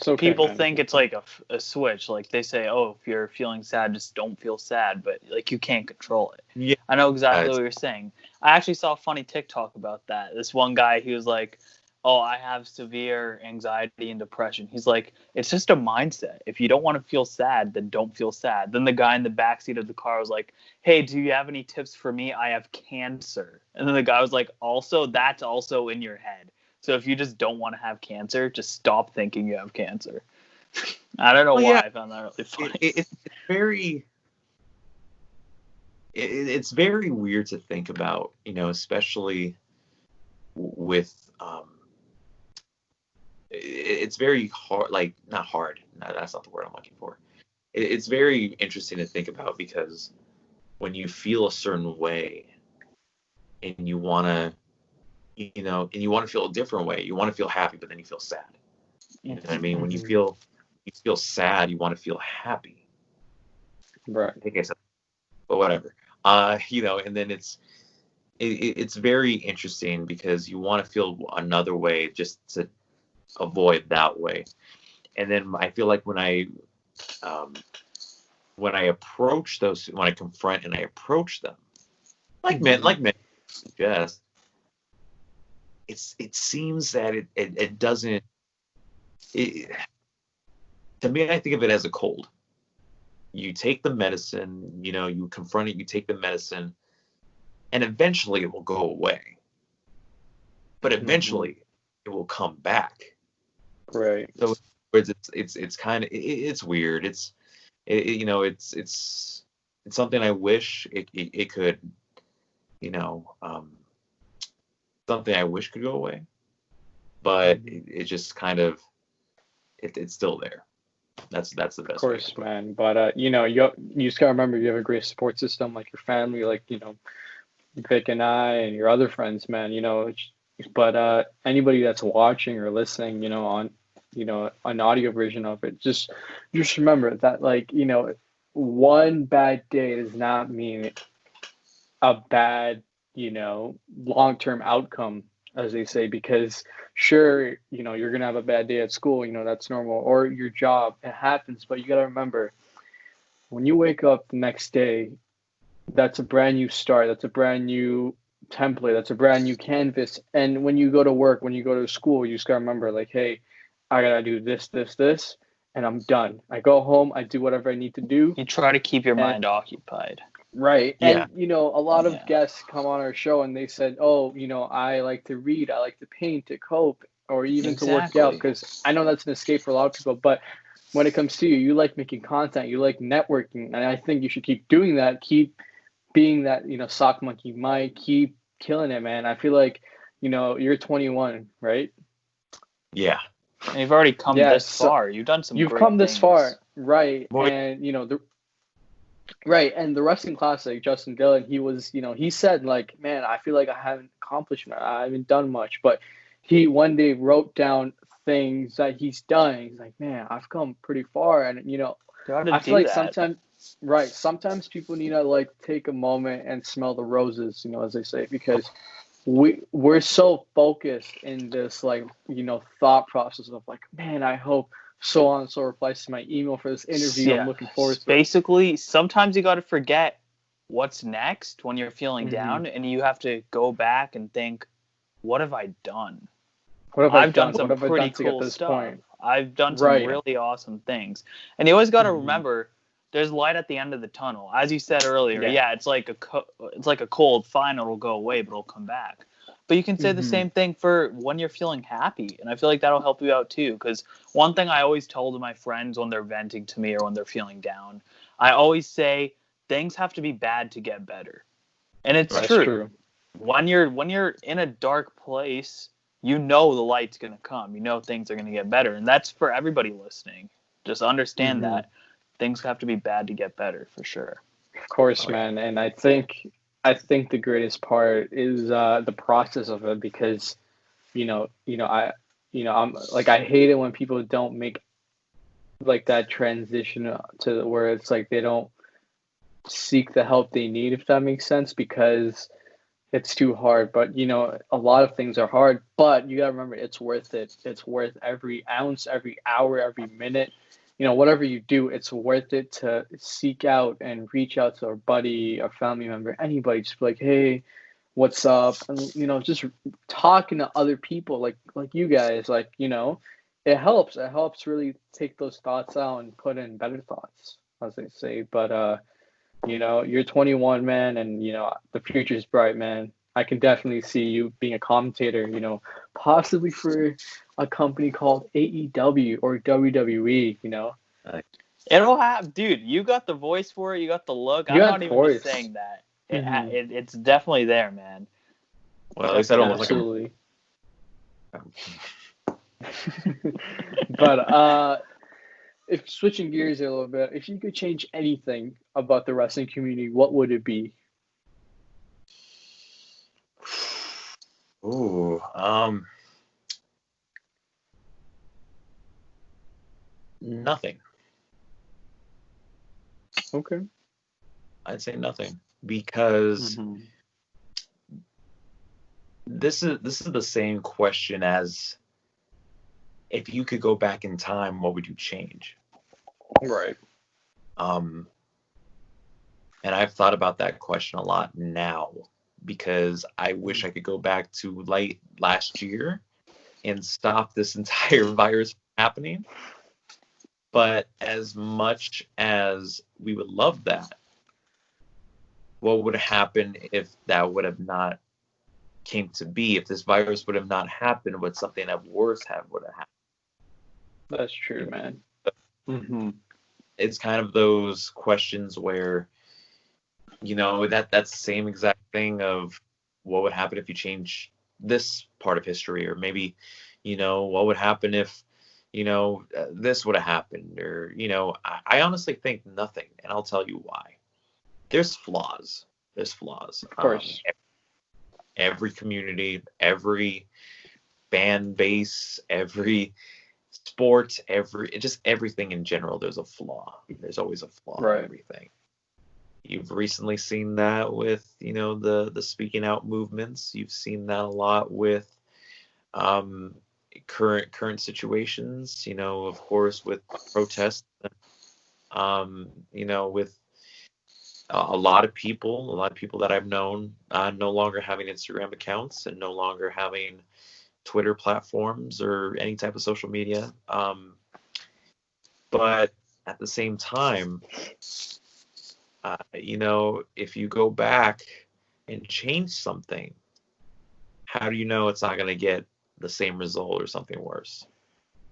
okay, people think it's like a switch. Like they say, oh, if you're feeling sad, just don't feel sad. But like you can't control it. Yeah, I know exactly what you're saying. I actually saw a funny TikTok about that. This one guy, he was like, oh, I have severe anxiety and depression. He's like, it's just a mindset. If you don't want to feel sad, then don't feel sad. Then the guy in the backseat of the car was like, hey, do you have any tips for me? I have cancer. And then the guy was like, that's also in your head. So if you just don't want to have cancer, just stop thinking you have cancer. I don't know why I found that really funny. It's very weird to think about, especially with it's very hard, like not hard. No, that's not the word I'm looking for. It's very interesting to think about, because when you feel a certain way and you want to, and you want to feel a different way, you want to feel happy, but then you feel sad. You know what I mean? When you feel sad, you want to feel happy. Right. I think I said, but whatever. And then it's very interesting, because you want to feel another way just to avoid that way. And then I feel like when I approach those, when I confront and I approach them, like men suggest, it seems that it doesn't. To me, I think of it as a cold. You take the medicine, you confront it, you take the medicine, and eventually it will go away. But eventually it will come back. Right. So it's kind of, it's weird. It's something I wish it could, something I wish could go away, but it just kind of, it's still there. That's the best. Of course, man. But you just gotta remember you have a great support system, like your family, like Vic and I and your other friends, man. But anybody that's watching or listening, on an audio version of it, just remember that, like, one bad day does not mean a bad, long-term outcome, as they say, because sure, you're going to have a bad day at school, that's normal, or your job, it happens, but you got to remember, when you wake up the next day, that's a brand new start, that's a brand new template, that's a brand new canvas, and when you go to work, when you go to school, you just got to remember, like, hey, I got to do this, and I'm done. I go home, I do whatever I need to do. You try to keep your mind occupied. Right. Yeah. And, a lot of guests come on our show and they said, oh, I like to read, I like to paint, to cope, or even to work out, because I know that's an escape for a lot of people. But when it comes to you like making content, you like networking, and I think you should keep doing that, keep being that, sock monkey Mike, keep killing it, man. I feel like, you're 21, right? Yeah. And you've already come this far. You've done some. You've great come things. this far, right? Boy. And and the wrestling classic, Justin Dillon, he was, he said, like, man, I feel like I haven't accomplished much. I haven't done much, but he one day wrote down things that he's done. He's like, man, I've come pretty far, and I feel like sometimes people need to, like, take a moment and smell the roses, as they say, because we're so focused in this, like, thought process of, like, man, I hope so on and so replies to my email for this interview. I'm looking forward to it. Basically, sometimes you got to forget what's next when you're feeling down, and you have to go back and think, what have I done? I've done some pretty cool stuff. I've done some really awesome things. And you always got to remember, there's light at the end of the tunnel. As you said earlier, it's like a cold. Fine, it'll go away, but it'll come back. But you can say the same thing for when you're feeling happy. And I feel like that'll help you out too. Because one thing I always tell to my friends when they're venting to me or when they're feeling down, I always say things have to be bad to get better. And it's true. When you're in a dark place, the light's going to come. Things are going to get better. And that's for everybody listening. Just understand that things have to be bad to get better, for sure. Of course, man. And I think the greatest part is the process of it, because I'm like, I hate it when people don't make, like, that transition to where it's like they don't seek the help they need, if that makes sense, because it's too hard. But a lot of things are hard, but you gotta remember, it's worth it. It's worth every ounce, every hour, every minute. Whatever you do, it's worth it to seek out and reach out to a buddy, a family member, anybody. Just be like, hey, what's up? And, just talking to other people like you guys, like, it helps. It helps really take those thoughts out and put in better thoughts, as they say. But, you're 21, man, and, the future's bright, man. I can definitely see you being a commentator, possibly for a company called AEW or WWE, It'll have, dude, you got the voice for it, you got the look. I'm not even just saying that. It's definitely there, man. Well, at least I don't look absolutely. But if switching gears a little bit, if you could change anything about the wrestling community, what would it be? Ooh, nothing. Okay. I'd say nothing, because this is the same question as, if you could go back in time, what would you change? Right. And I've thought about that question a lot now, because I wish I could go back to late last year and stop this entire virus from happening. But as much as we would love that, what would happen if that would have not came to be? If this virus would have not happened, would something that worse would have happened? That's true, man. It's kind of those questions where, that's the same exact thing of what would happen if you change this part of history, or maybe, what would happen if, this would have happened, or, I honestly think nothing, and I'll tell you why. There's flaws. There's flaws. Of course. Every community, every fan base, every sport, just everything in general, there's a flaw. There's always a flaw in everything. You've recently seen that with, the speaking out movements. You've seen that a lot with current situations, of course, with protests, with a lot of people that I've known no longer having Instagram accounts and no longer having Twitter platforms or any type of social media. But at the same time, if you go back and change something, how do you know it's not going to get the same result or something worse?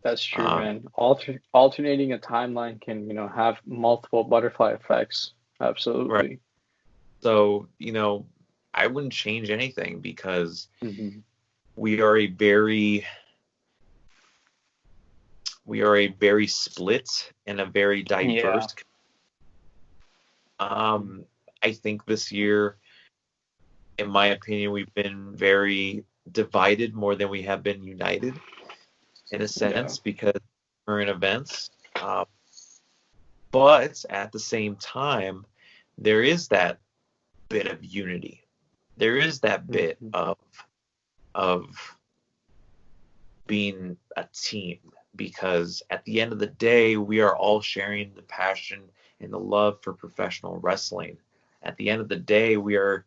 That's true, man. Alternating a timeline can, have multiple butterfly effects. Absolutely. Right. So, I wouldn't change anything because we are a very split and a very diverse. I think this year, in my opinion, we've been very divided more than we have been united, in a sense, because of current events. But at the same time, there is that bit of unity. There is that bit of being a team, because at the end of the day, we are all sharing the passion and the love for professional wrestling. At the end of the day, we are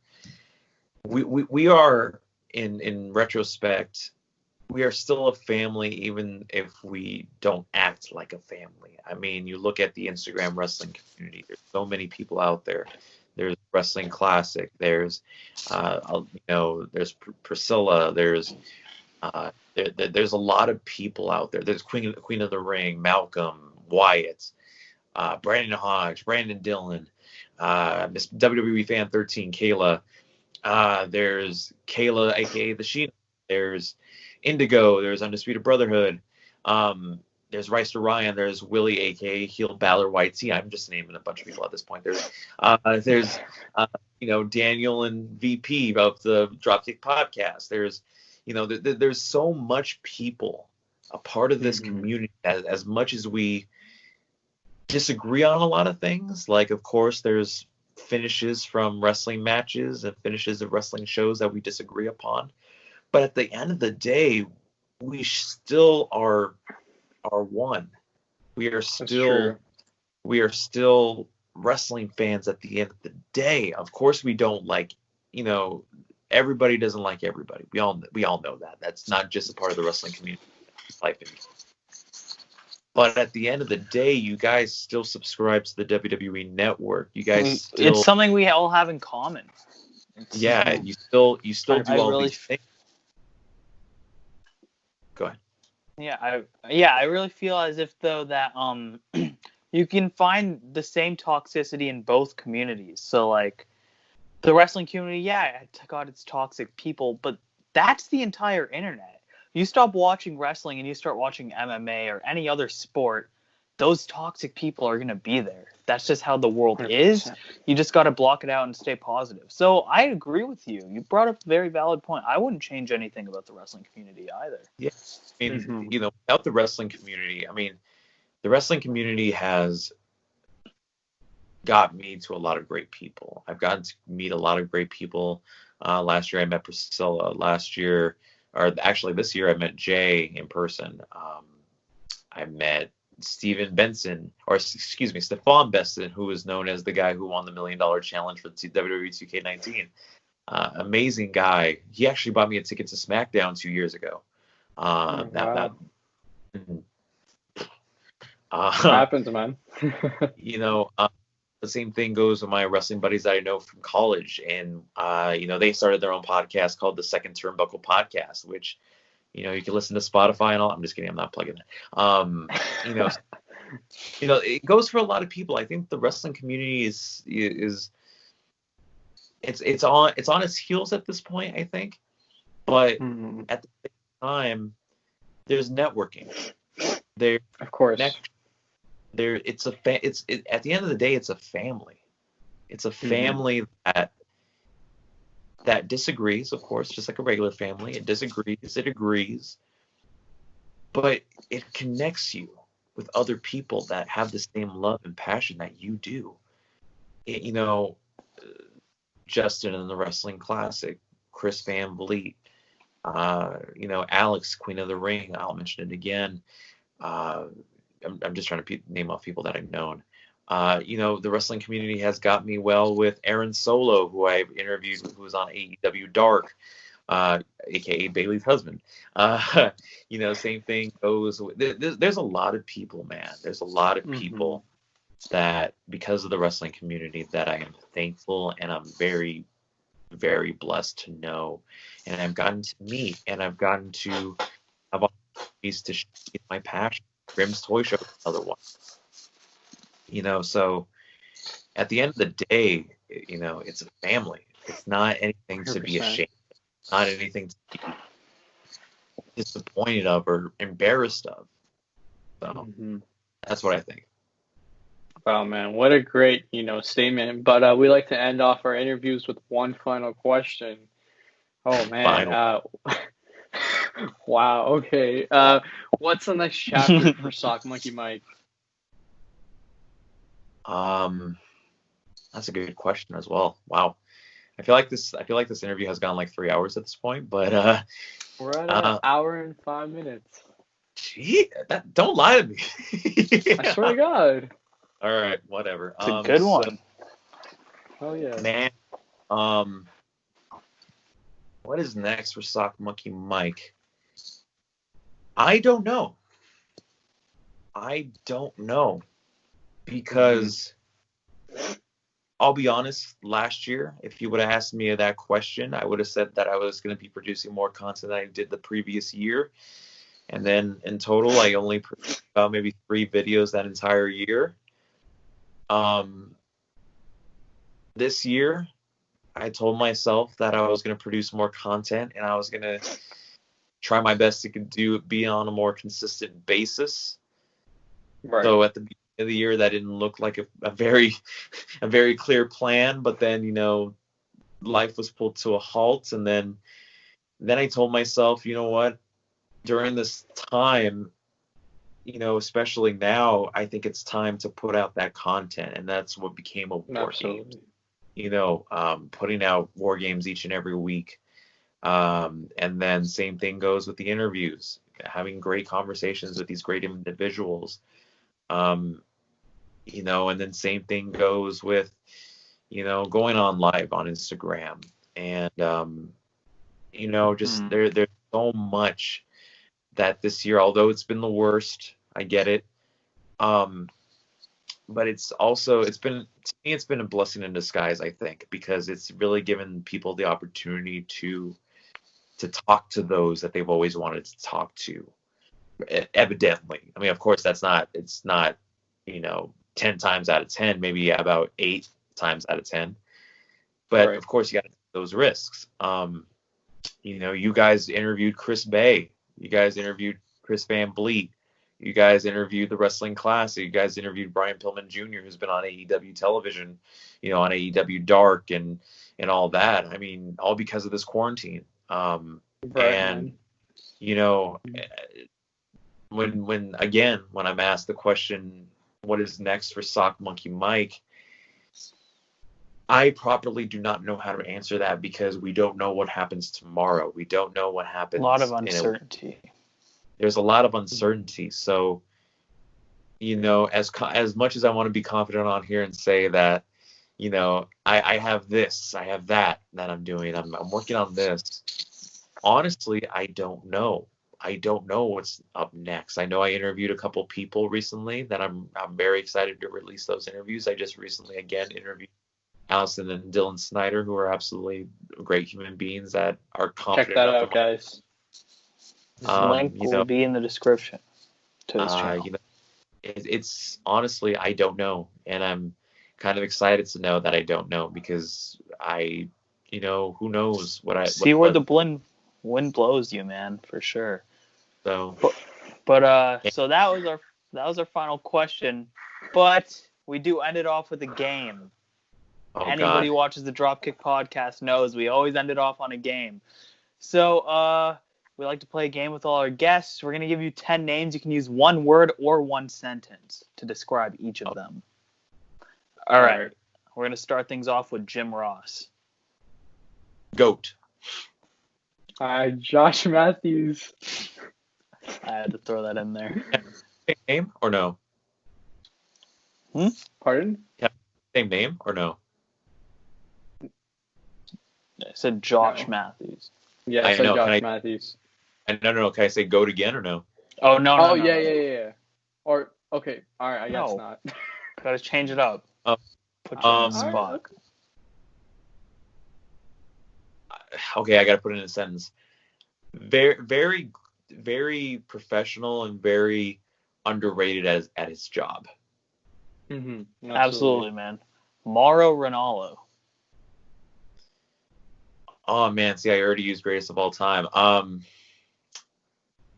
in retrospect, we are still a family, even if we don't act like a family. I mean, you look at the Instagram wrestling community. There's so many people out there. There's Wrestling Classic. There's, there's Priscilla. There's a lot of people out there. There's Queen of the Ring, Malcolm, Wyatt, Brandon Hodge, Brandon Dillon, Miss WWE Fan 13, Kayla. There's Kayla, aka the Sheena. There's Indigo. There's Undisputed Brotherhood. There's Rice to Ryan. There's Willie, aka Heel Balor White T. I'm just naming a bunch of people at this point. There's Daniel and VP of the DropKick Podcast. There's there's so much people a part of this community. As much as we disagree on a lot of things, like, of course, there's finishes from wrestling matches and finishes of wrestling shows that we disagree upon, but at the end of the day, we still are one. We are still wrestling fans at the end of the day. Of course, we don't like, everybody doesn't like everybody. We all know that. That's not just a part of the wrestling community. But at the end of the day, you guys still subscribe to the WWE Network. You guys still, it's something we all have in common. You still do all these things. Go ahead. I really feel as if, though, that you can find the same toxicity in both communities. So, like, the wrestling community, God, it's toxic people, but that's the entire internet. You stop watching wrestling and you start watching MMA or any other sport, those toxic people are going to be there. That's just how the world is. You just got to block it out and stay positive. So I agree with you. You brought up a very valid point. I wouldn't change anything about the wrestling community either. Yes. I mean, without the wrestling community, the wrestling community has got me to a lot of great people. I've gotten to meet a lot of great people. Last year I met Priscilla. This year I met Jay in person. I met Stefan Benson, who is known as the guy who won the $1 Million Challenge for WWE 2K19. Amazing guy. He actually bought me a ticket to SmackDown 2 years ago. Happens, man. The same thing goes with my wrestling buddies that I know from college, and they started their own podcast called the Second Turnbuckle Podcast, which you can listen to Spotify and all. I'm just kidding, I'm not plugging it. It goes for a lot of people. I think the wrestling community is it's on its heels at this point, I think, but at the same time, there's networking. They're of course. At the end of the day, it's a family. It's a family that disagrees, of course, just like a regular family. It disagrees, it agrees, but it connects you with other people that have the same love and passion that you do. Justin in the Wrestling Classic, Chris Van Vliet, Alex, Queen of the Ring. I'll mention it again. I'm just trying to name off people that I've known. The wrestling community has got me well with Aaron Solo, who I interviewed, who was on AEW Dark, aka Bailey's husband. Same thing goes. There's a lot of people, man. There's a lot of people that, because of the wrestling community, that I am thankful and I'm very, very blessed to know, and I've gotten to meet, and I've gotten to have opportunities to share my passion. Grimm's Toy Show is another one. So at the end of the day, it's a family. It's not anything 100%. To be ashamed of. It's not anything to be disappointed of or embarrassed of. So that's what I think. Wow, man, what a great, statement. But we like to end off our interviews with one final question. Oh, man. Wow, okay. What's the next chapter for Sock Monkey Mike? That's a good question as well. Wow. I feel like this interview has gone like 3 hours at this point, but we're at an hour and 5 minutes. Gee, don't lie to me. I swear to God. All right, whatever. It's a good one. Oh yeah. Man. What is next for Sock Monkey Mike? I don't know. Because I'll be honest, last year, if you would have asked me that question, I would have said that I was going to be producing more content than I did the previous year. And then in total, I only produced about maybe 3 videos that entire year. This year, I told myself that I was going to produce more content, and I was going to try my best to be on a more consistent basis. Right. So at the beginning of the year, that didn't look like a very clear plan, but then, life was pulled to a halt. And then I told myself, you know what, during this time, especially now, I think it's time to put out that content. And that's what became a War Games. Putting out War Games each and every week. And then same thing goes with the interviews, having great conversations with these great individuals. And then same thing goes with, going on live on Instagram. And, just there's so much that this year, although it's been the worst, I get it. But it's been a blessing in disguise, I think, because it's really given people the opportunity to talk to those that they've always wanted to talk to. Evidently. I mean, of course, it's not 10 times out of 10, maybe about 8 times out of 10. But right. Of course, you got to take those risks. You guys interviewed Chris Bay. You guys interviewed Chris Van Vliet. You guys interviewed the Wrestling Classic. You guys interviewed Brian Pillman Jr., who's been on AEW television, on AEW Dark and all that. I mean, all because of this quarantine. Right. And, when I'm asked the question, what is next for Sock Monkey Mike? I properly do not know how to answer that because we don't know what happens tomorrow. We don't know what happens. A lot of uncertainty. There's a lot of uncertainty. So, as much as I want to be confident on here and say that, I have this, I have that I'm doing. I'm working on this. Honestly, I don't know. I don't know what's up next. I know I interviewed a couple people recently that I'm very excited to release those interviews. I just recently again interviewed Allison and Dylan Snyder, who are absolutely great human beings that are confident. Check that out, guys. This link will be in the description to this channel. It's honestly, I don't know, and I'm kind of excited to know that I don't know because who knows what I see where the wind blows you, man, for sure. So, But so that was our final question. But we do end it off with a game. Oh, Anybody who God. watches the DropKick podcast knows we always end it off on a game. So we like to play a game with all our guests. We're going to give you 10 names. You can use one word or one sentence to describe each of them. All right. We're going to start things off with Jim Ross. GOAT. Josh Matthews. I had to throw that in there. Same name or no? Pardon? Same name or no? I said Josh No. Matthews. Yeah, I said Josh Matthews. No. Can I say GOAT again or no? Oh, no. Yeah. Or, okay. All right, I guess not. Got to change it up. Put you on the spot. Okay, I got to put it in a sentence. Very, very, very professional and very underrated at his job. Mm-hmm. Absolutely, man. Mauro Ranallo. Oh man, see, I already used greatest of all time.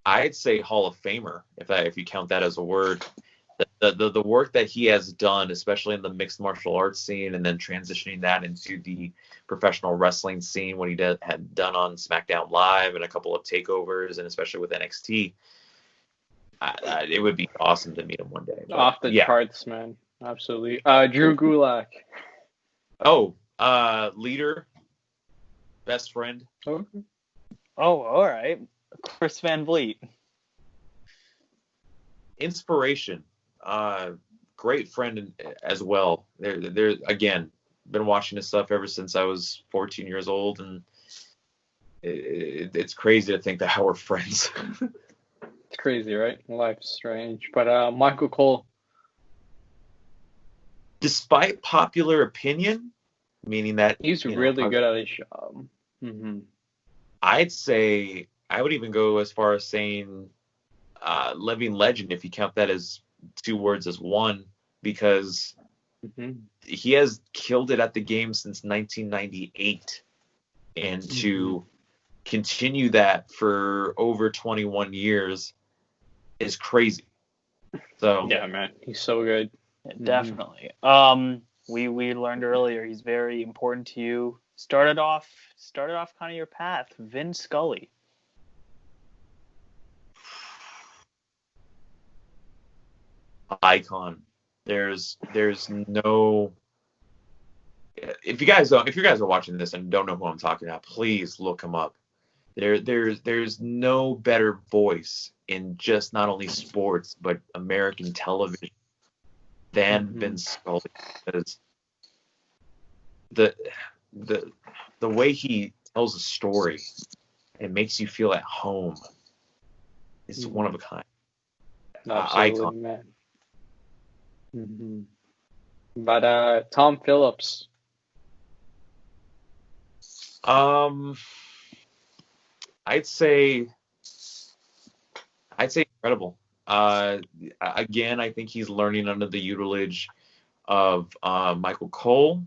I'd say Hall of Famer if you count that as a word. The work that he has done, especially in the mixed martial arts scene, and then transitioning that into the professional wrestling scene, what he had done on SmackDown Live and a couple of takeovers, and especially with NXT, it would be awesome to meet him one day. But, off the charts, man. Absolutely. Drew Gulak. Oh, leader, best friend. Oh, all right. Chris Van Vliet. Inspiration. Great friend as well. There again, been watching his stuff ever since I was 14 years old, and it's crazy to think that how we're friends. It's crazy, right? Life's strange. But Michael Cole. Despite popular opinion, meaning that he's really good at his job. Mm-hmm. I'd say I would even go as far as saying living legend, if you count that as two words as one, because he has killed it at the game since 1998, and to continue that for over 21 years is crazy. So yeah, man, he's so good. Yeah, definitely. We learned earlier he's very important to you. Started off kind of your path. Vin Scully. Icon. There's no. If you guys are watching this and don't know who I'm talking about, please look him up. There's no better voice in just not only sports but American television than Vin Scully, because the way he tells a story and makes you feel at home is one of a kind. Absolutely, Icon. man. But Tom Phillips. I'd say incredible. Again, I think he's learning under the tutelage of Michael Cole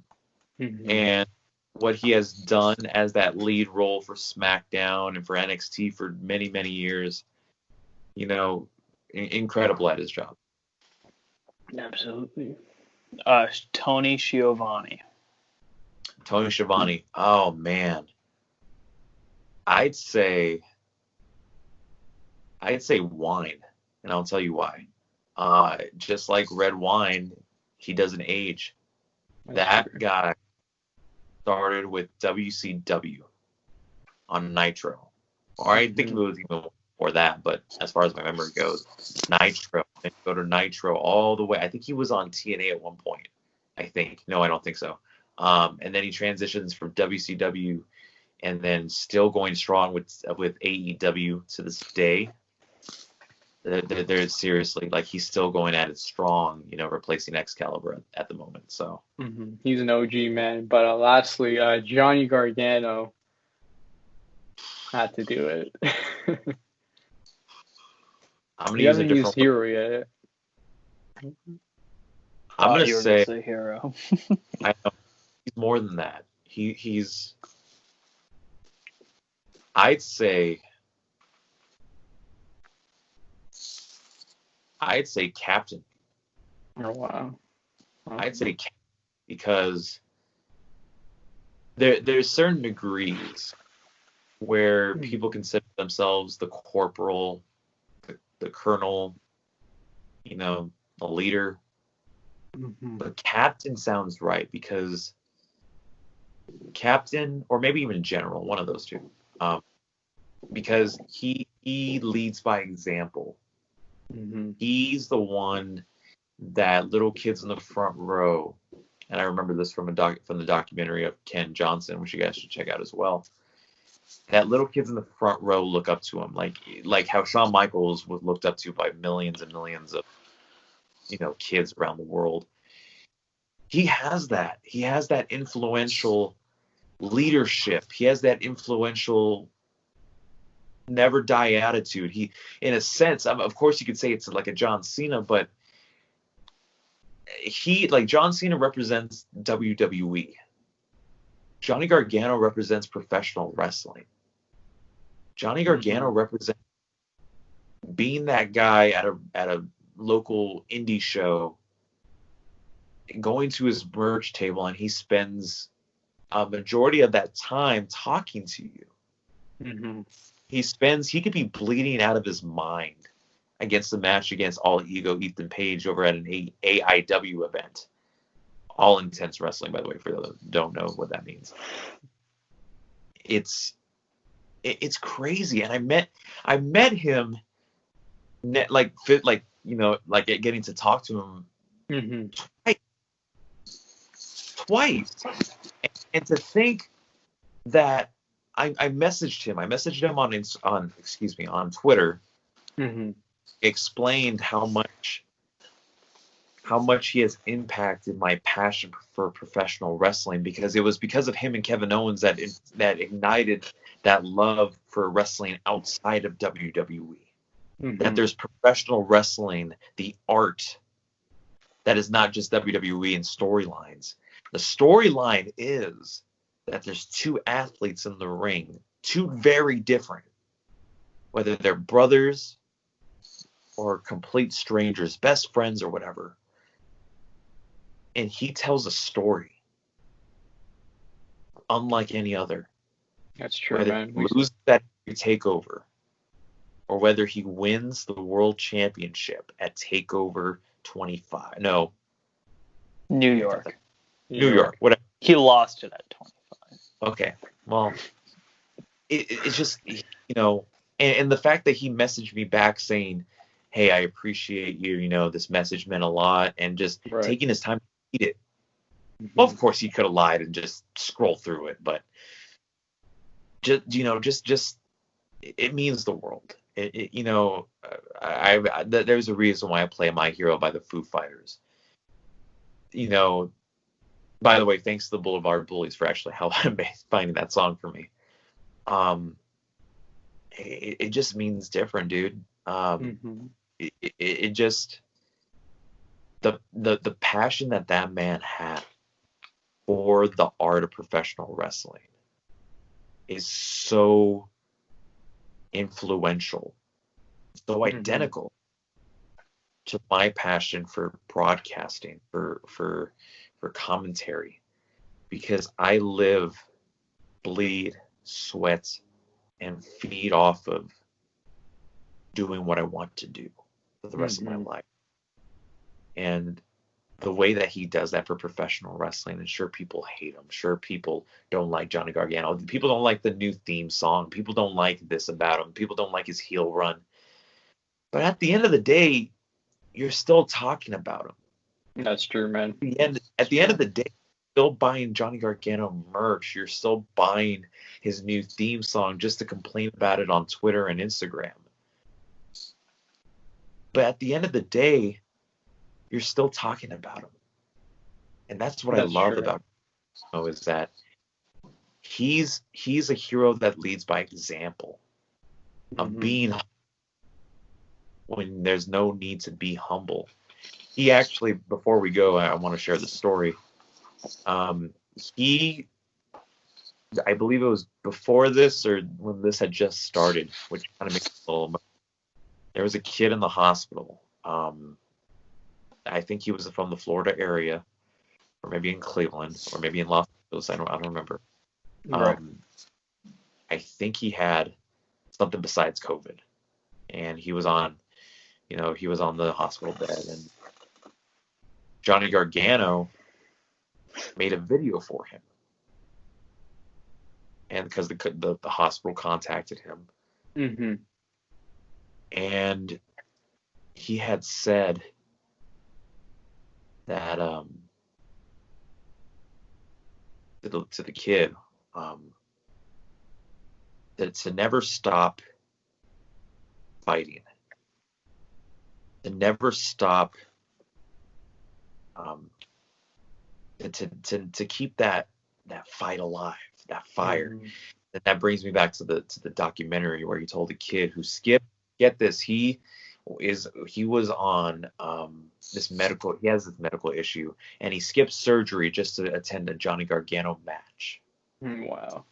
and what he has done as that lead role for SmackDown and for NXT for many, many years. You know, incredible at his job. Absolutely. Tony Schiavone. Tony Schiavone. Oh man. I'd say wine, and I'll tell you why. Just like red wine, he doesn't age. That guy started with WCW on Nitro. Or I think it was even before that, but as far as my memory goes, Nitro. Then go to Nitro all the way. I think he was on TNA at one point. I think. No, I don't think so. And then he transitions from WCW and then still going strong with AEW to this day. They're seriously, like, he's still going at it strong, you know, replacing Excalibur at the moment. So he's an OG, man. But lastly, Johnny Gargano had to do it. I'm gonna he use hasn't a used different. Hero yet. I'm gonna say Hero. I know he's more than that. He's. I'd say I'd say captain. Oh, wow. I'd say captain because there's certain degrees where people consider themselves the corporal, the colonel, the leader. Mm-hmm. But captain sounds right because captain, or maybe even general, one of those two, because he leads by example. Mm-hmm. He's the one that little kids in the front row, and I remember this from the documentary of Ken Johnson, which you guys should check out as well. That little kids in the front row look up to him, like how Shawn Michaels was looked up to by millions and millions of kids around the world. He has that. He has that influential leadership. He has that influential never die attitude. He, in a sense, of course you could say it's like a John Cena, but John Cena represents WWE. Johnny Gargano represents professional wrestling. Johnny Gargano represents being that guy at a local indie show, going to his merch table, and he spends a majority of that time talking to you. Mm-hmm. He could be bleeding out of his mind against the match against All Ego Ethan Page over at an AIW event. All Intense Wrestling, by the way, for those who don't know what that means. It's crazy, and I met him, getting to talk to him twice, and to think that I messaged him. I messaged him on Twitter. Mm-hmm. Explained how much he has impacted my passion for professional wrestling, because it was because of him and Kevin Owens that ignited that love for wrestling outside of WWE. Mm-hmm. That there's professional wrestling, the art, that is not just WWE and storylines. The storyline is that there's two athletes in the ring, two very different, whether they're brothers or complete strangers, best friends or whatever. And he tells a story unlike any other. That's true, whether man. He loses that takeover, or whether he wins the world championship at Takeover 25. No. New York. New York. Whatever. He lost it at 25. Okay. Well, it's just, and the fact that he messaged me back saying, hey, I appreciate you, this message meant a lot, and just taking his time to read it. Mm-hmm. Well, of course he could have lied and just scroll through it, but just it means the world. There's a reason why I play My Hero by the Foo Fighters. By the way, thanks to the Boulevard Bullies for actually helping finding that song for me. It just means different, dude. It just, the passion that man had for the art of professional wrestling is so influential, so identical to my passion for broadcasting, for commentary, because I live, bleed, sweat, and feed off of doing what I want to do for the rest of my life. And the way that he does that for professional wrestling, and sure, people hate him. Sure, people don't like Johnny Gargano. People don't like the new theme song. People don't like this about him. People don't like his heel run. But at the end of the day, you're still talking about him. That's true, man. At the end of the day, you're still buying Johnny Gargano merch. You're still buying his new theme song just to complain about it on Twitter and Instagram. But at the end of the day, you're still talking about him. And that's what I love about him, is that he's a hero that leads by example of being humble when there's no need to be humble. He actually, before we go, I want to share the story. I believe it was before this or when this had just started, which kind of makes it a little. There was a kid in the hospital I think he was from the Florida area, or maybe in Cleveland, or maybe in Los Angeles. I don't remember. Right. I think he had something besides COVID, and he was on the hospital bed, and Johnny Gargano made a video for him, and because the hospital contacted him, Mm-hmm. and he had said that to the kid that to never stop fighting, to never stop, to keep that fight alive, that fire. Mm-hmm. And that brings me back to the documentary where he told the kid who skipped. Get this, he was on he has this medical issue, and he skipped surgery just to attend a Johnny Gargano match. Wow.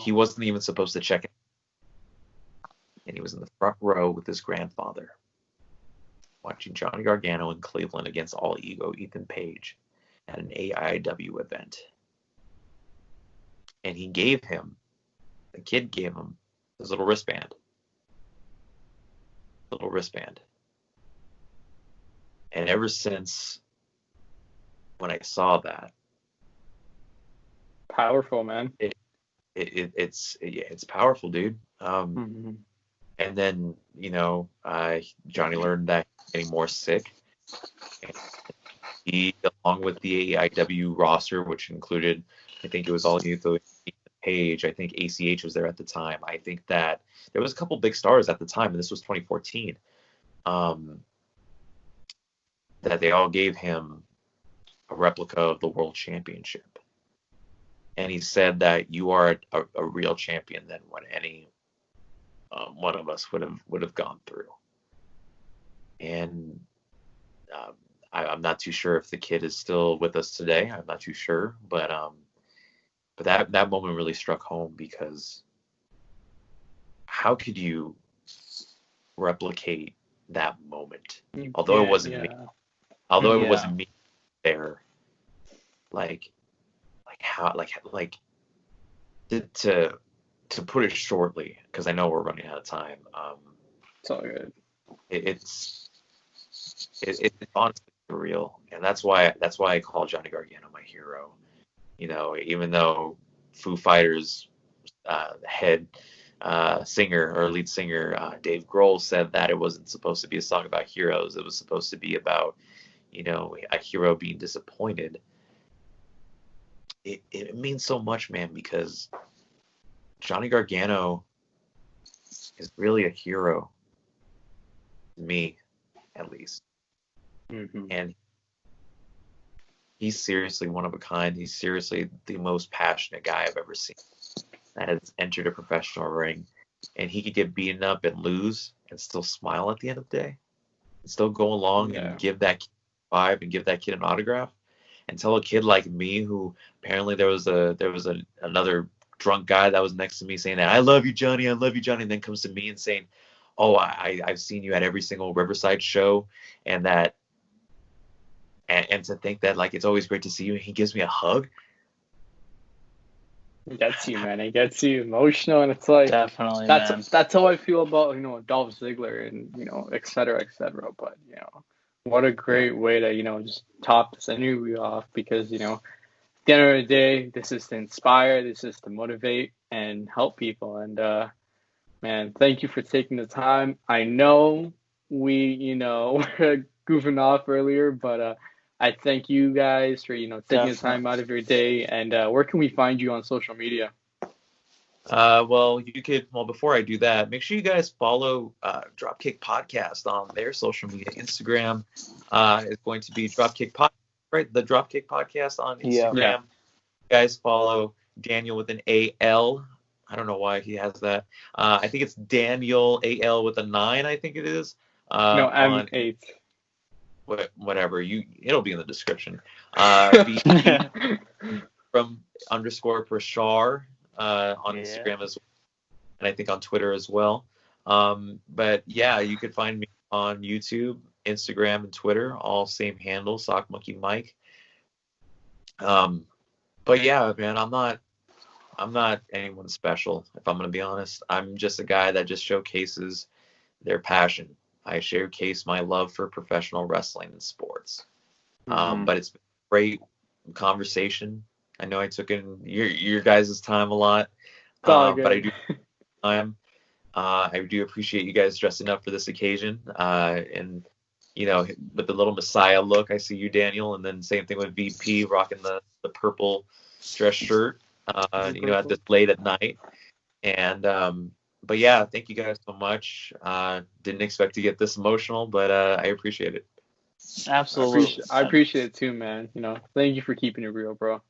He wasn't even supposed to check in, and he was in the front row with his grandfather watching Johnny Gargano in Cleveland against All Ego Ethan Page at an AIW event. And the kid gave him his little wristband. And ever since when I saw that, Powerful, man. it's powerful, dude. Mm-hmm. And then, Johnny learned that he's getting more sick. And he, along with the AIW roster, which included, I think it was All Ego Page, I think ACH was there at the time. I think that there was a couple big stars at the time, and this was 2014, that they all gave him a replica of the World Championship. And he said that you are a real champion than what any one of us would have gone through. And I'm not too sure if the kid is still with us today. I'm not too sure, but that moment really struck home, because how could you replicate that moment? Although it wasn't me. Although it wasn't me there, to put it shortly, because I know we're running out of time. It's all good. It's honestly surreal, and that's why I call Johnny Gargano my hero. Even though Foo Fighters head singer or lead singer Dave Grohl said that it wasn't supposed to be a song about heroes, it was supposed to be about a hero being disappointed. It means so much, man, because Johnny Gargano is really a hero to me, at least. Mm-hmm. And he's seriously one of a kind. He's seriously the most passionate guy I've ever seen that has entered a professional ring. And he could get beaten up and lose and still smile at the end of the day, and still go along and give that kid a vibe and give that kid an autograph, and tell a kid like me, who apparently there was another drunk guy that was next to me saying that I love you, Johnny, and then comes to me and saying, oh, I've seen you at every single Riverside show, and that. And to think that, it's always great to see you, and he gives me a hug. It gets you, man. It gets you emotional, and it's like, definitely, that's how I feel about Dolph Ziggler and et cetera, et cetera. But what a great way to just top this interview off, because at the end of the day, this is to inspire, this is to motivate and help people. And man, thank you for taking the time. I know we were goofing off earlier, but I thank you guys for taking the time out of your day. And where can we find you on social media? Well, before I do that, make sure you guys follow DropKick Podcast on their social media. Instagram is going to be DropKick Podcast, right? The DropKick Podcast on Instagram. Yeah. You guys follow Daniel with an A-L. I don't know why he has that. I think it's Daniel, A-L with a 9, I think it is. No, M8. Whatever. It'll be in the description. From _Prashar. On Instagram as well, and I think on Twitter as well. But yeah, you could find me on YouTube, Instagram, and Twitter, all same handle, Sock Monkey Mike. But yeah, man, I'm not anyone special, if I'm gonna be honest. I'm just a guy that just showcases their passion. I showcase my love for professional wrestling and sports. But it's been a great conversation. I know I took in your guys' time a lot, but I do time. I do appreciate you guys dressing up for this occasion. And with the little Messiah look, I see you, Daniel, and then same thing with VP rocking the purple dress shirt. At this late at night. And but yeah, thank you guys so much. Didn't expect to get this emotional, but I appreciate it. Absolutely. I appreciate it too, man. Thank you for keeping it real, bro.